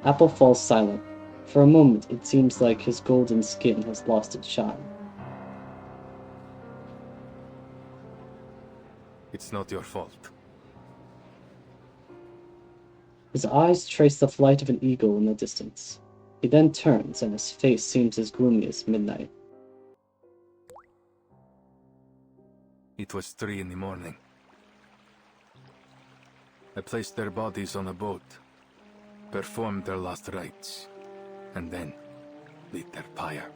Apple falls silent. For a moment, it seems like his golden skin has lost its shine. It's not your fault. His eyes trace the flight of an eagle in the distance. He then turns, and his face seems as gloomy as midnight. It was 3 in the morning. I placed their bodies on a boat, performed their last rites, and then lit their pyre.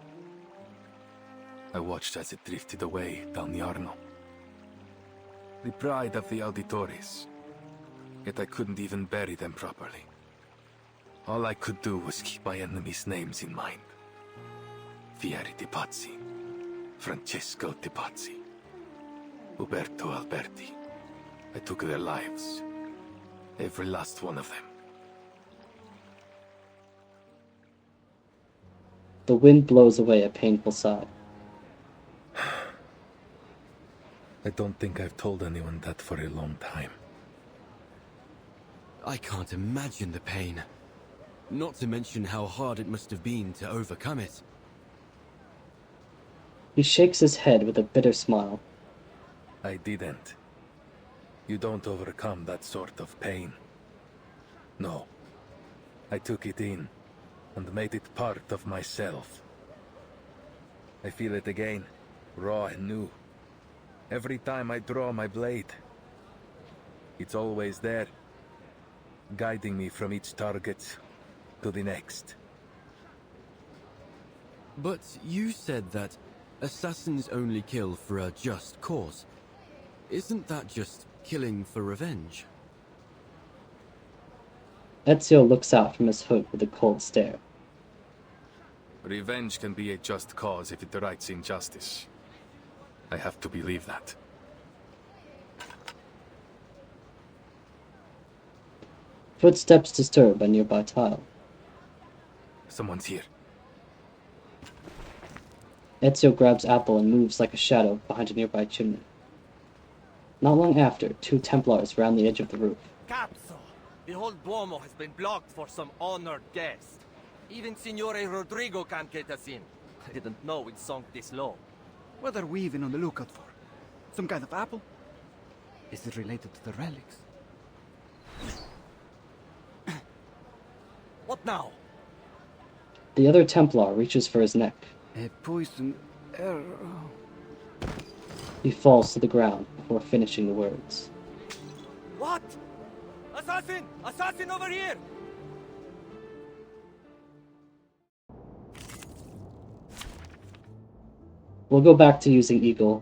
I watched as it drifted away down the Arno. The pride of the Auditores. Yet I couldn't even bury them properly. All I could do was keep my enemies' names in mind. Fieri di Pazzi, Francesco di Pazzi, Uberto Alberti. I took their lives. Every last one of them. The wind blows away a painful sigh. I don't think I've told anyone that for a long time. I can't imagine the pain. Not to mention how hard it must have been to overcome it. He shakes his head with a bitter smile. I didn't. You don't overcome that sort of pain. No. I took it in and made it part of myself. I feel it again, raw and new. Every time I draw my blade. It's always there, guiding me from each target to the next. But you said that assassins only kill for a just cause. Isn't that just killing for revenge? Ezio looks out from his hood with a cold stare. Revenge can be a just cause if it rights injustice. I have to believe that. Footsteps disturb a nearby tile. Someone's here. Ezio grabs Apple and moves like a shadow behind a nearby chimney. Not long after, 2 Templars round the edge of the roof. Cazzo! The whole Duomo has been blocked for some honored guest. Even Signore Rodrigo can't get us in. I didn't know we'd sunk this low. What are we even on the lookout for? Some kind of apple? Is it related to the relics? What now? The other Templar reaches for his neck. A poison arrow. He falls to the ground before finishing the words. What? Assassin! Assassin over here! We'll go back to using Eagle.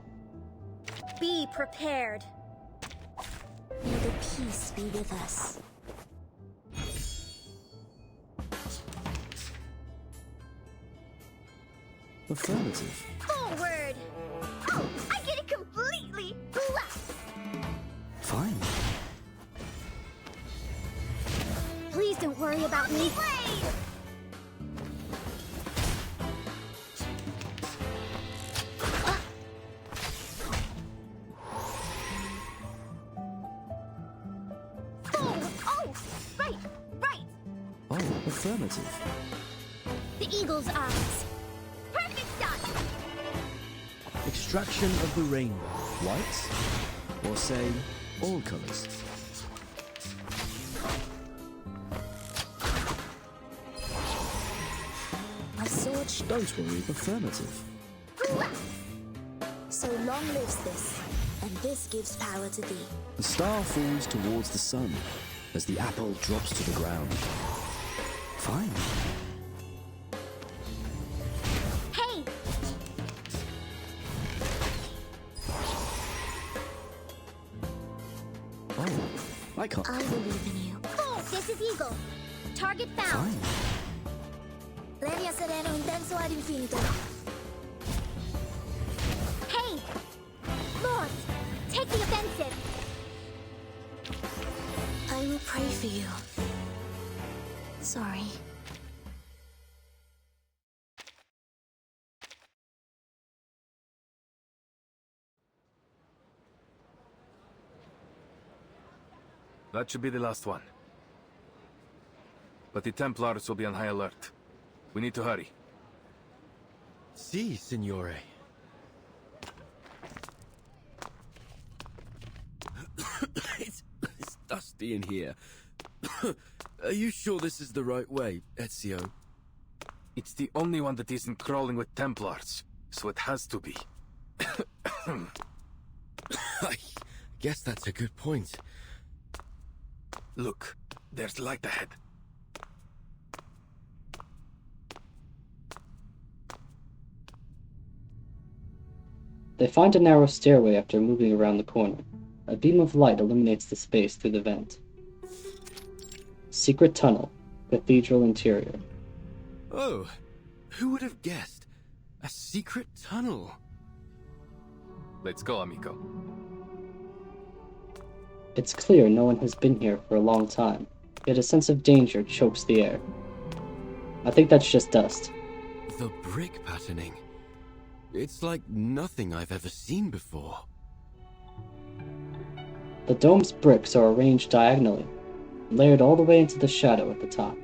Be prepared. May the peace be with us. Affirmative. Forward! Oh, I get it completely! Left! Fine. Please don't worry about me. Oh, right, right. Oh, affirmative. The eagle's eyes. Perfect shot. Extraction of the rainbow. White? Or say, all colors? My sword. Don't worry, affirmative. So long lives this, and this gives power to thee. The star falls towards the sun as the apple drops to the ground. Fine. Hey! Oh, I can't. I believe in you. Oh, this is Eagle. Target found. Fine. Leria sereno intenso ad infinito. Hey! Lord, take the offensive. I will pray for you. Sorry. That should be the last one. But the Templars will be on high alert. We need to hurry. Si, signore. it's dusty in here. Are you sure this is the right way, Ezio? It's the only one that isn't crawling with Templars, so it has to be. I guess that's a good point. Look, there's light ahead. They find a narrow stairway after moving around the corner. A beam of light illuminates the space through the vent. Secret tunnel. Cathedral interior. Oh, who would have guessed? A secret tunnel. Let's go, amico. It's clear no one has been here for a long time, yet a sense of danger chokes the air. I think that's just dust. The brick patterning. It's like nothing I've ever seen before. The dome's bricks are arranged diagonally, layered all the way into the shadow at the top.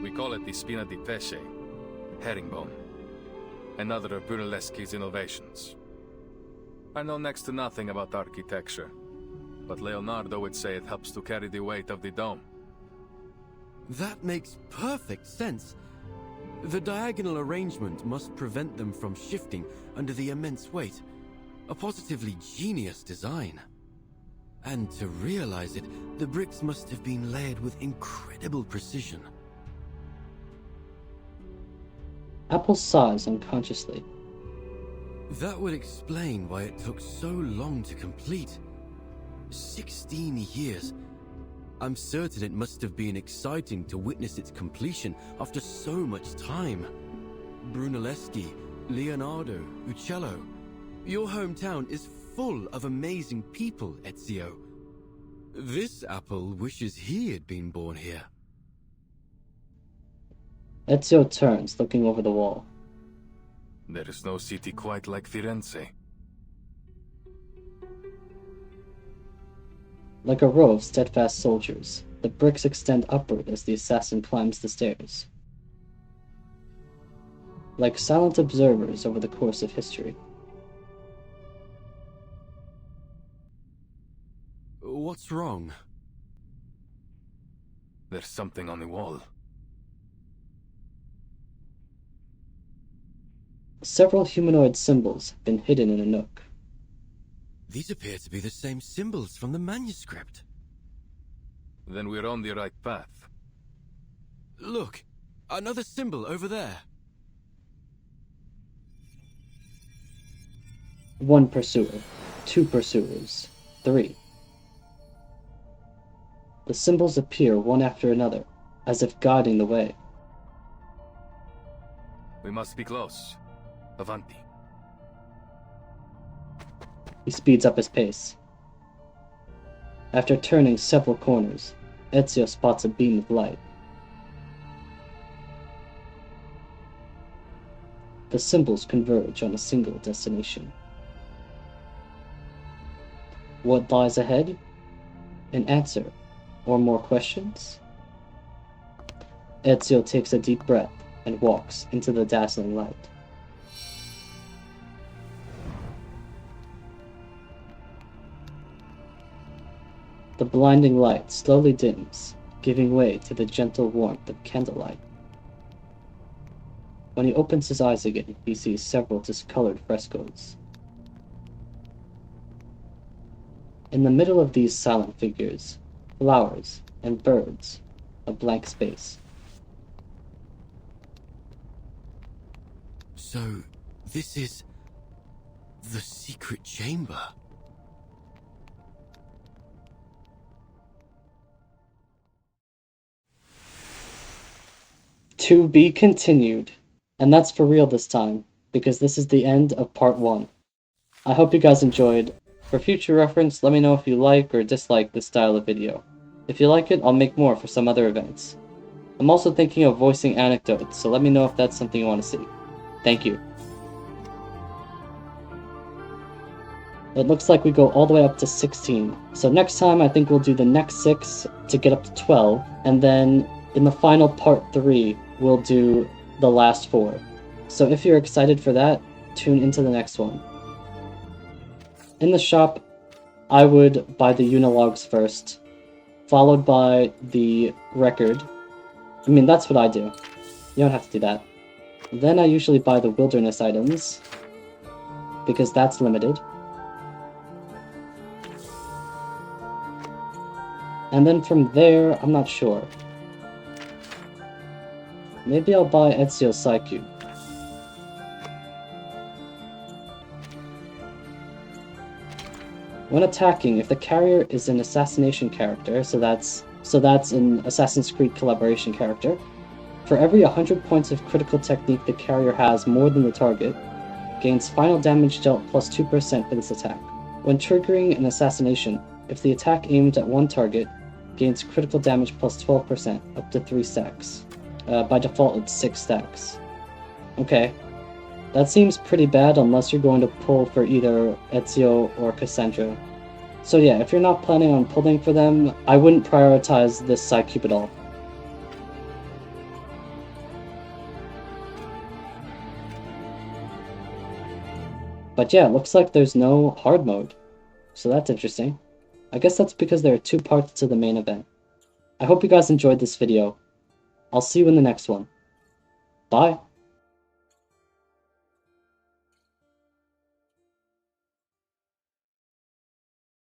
We call it the Spina di Pesce, herringbone. Another of Brunelleschi's innovations. I know next to nothing about architecture, but Leonardo would say it helps to carry the weight of the dome. That makes perfect sense. The diagonal arrangement must prevent them from shifting under the immense weight. A positively genius design. And to realize it, the bricks must have been layered with incredible precision. Apple sighs unconsciously. That would explain why it took so long to complete. 16 years. I'm certain it must have been exciting to witness its completion after so much time. Brunelleschi, Leonardo, Uccello. Your hometown is full of amazing people, Ezio. This apple wishes he had been born here. Ezio turns, looking over the wall. There is no city quite like Firenze. Like a row of steadfast soldiers, the bricks extend upward as the assassin climbs the stairs. Like silent observers over the course of history. What's wrong? There's something on the wall. Several humanoid symbols have been hidden in a nook. These appear to be the same symbols from the manuscript. Then we're on the right path. Look, another symbol over there. 1 pursuer, 2 pursuers, 3. The symbols appear one after another, as if guiding the way. We must be close. Avanti. He speeds up his pace. After turning several corners, Ezio spots a beam of light. The symbols converge on a single destination. What lies ahead? An answer, or more questions? Ezio takes a deep breath and walks into the dazzling light. The blinding light slowly dims, giving way to the gentle warmth of candlelight. When he opens his eyes again, he sees several discolored frescoes. In the middle of these silent figures, flowers and birds, a blank space. So, this is the secret chamber. To be continued. And that's for real this time, because this is the end of part 1. I hope you guys enjoyed. For future reference, let me know if you like or dislike this style of video. If you like it, I'll make more for some other events. I'm also thinking of voicing anecdotes, so let me know if that's something you want to see. Thank you. It looks like we go all the way up to 16. So next time I think we'll do the next 6 to get up to 12, and then in the final part 3, we'll do the last 4. So if you're excited for that, tune into the next one. In the shop, I would buy the Unilogs first, followed by the record. I mean, that's what I do. You don't have to do that. Then I usually buy the wilderness items, because that's limited. And then from there, I'm not sure. Maybe I'll buy Ezio's Psyche. When attacking, if the carrier is an assassination character, so that's an Assassin's Creed collaboration character, for every 100 points of critical technique the carrier has more than the target, gains final damage dealt plus 2% for this attack. When triggering an assassination, if the attack aimed at one target, gains critical damage plus 12%, up to 3 stacks. By default, it's 6 stacks. Okay. That seems pretty bad unless you're going to pull for either Ezio or Cassandra. So yeah, if you're not planning on pulling for them, I wouldn't prioritize this side cube at all. But yeah, it looks like there's no hard mode. So that's interesting. I guess that's because there are 2 parts to the main event. I hope you guys enjoyed this video. I'll see you in the next one. Bye!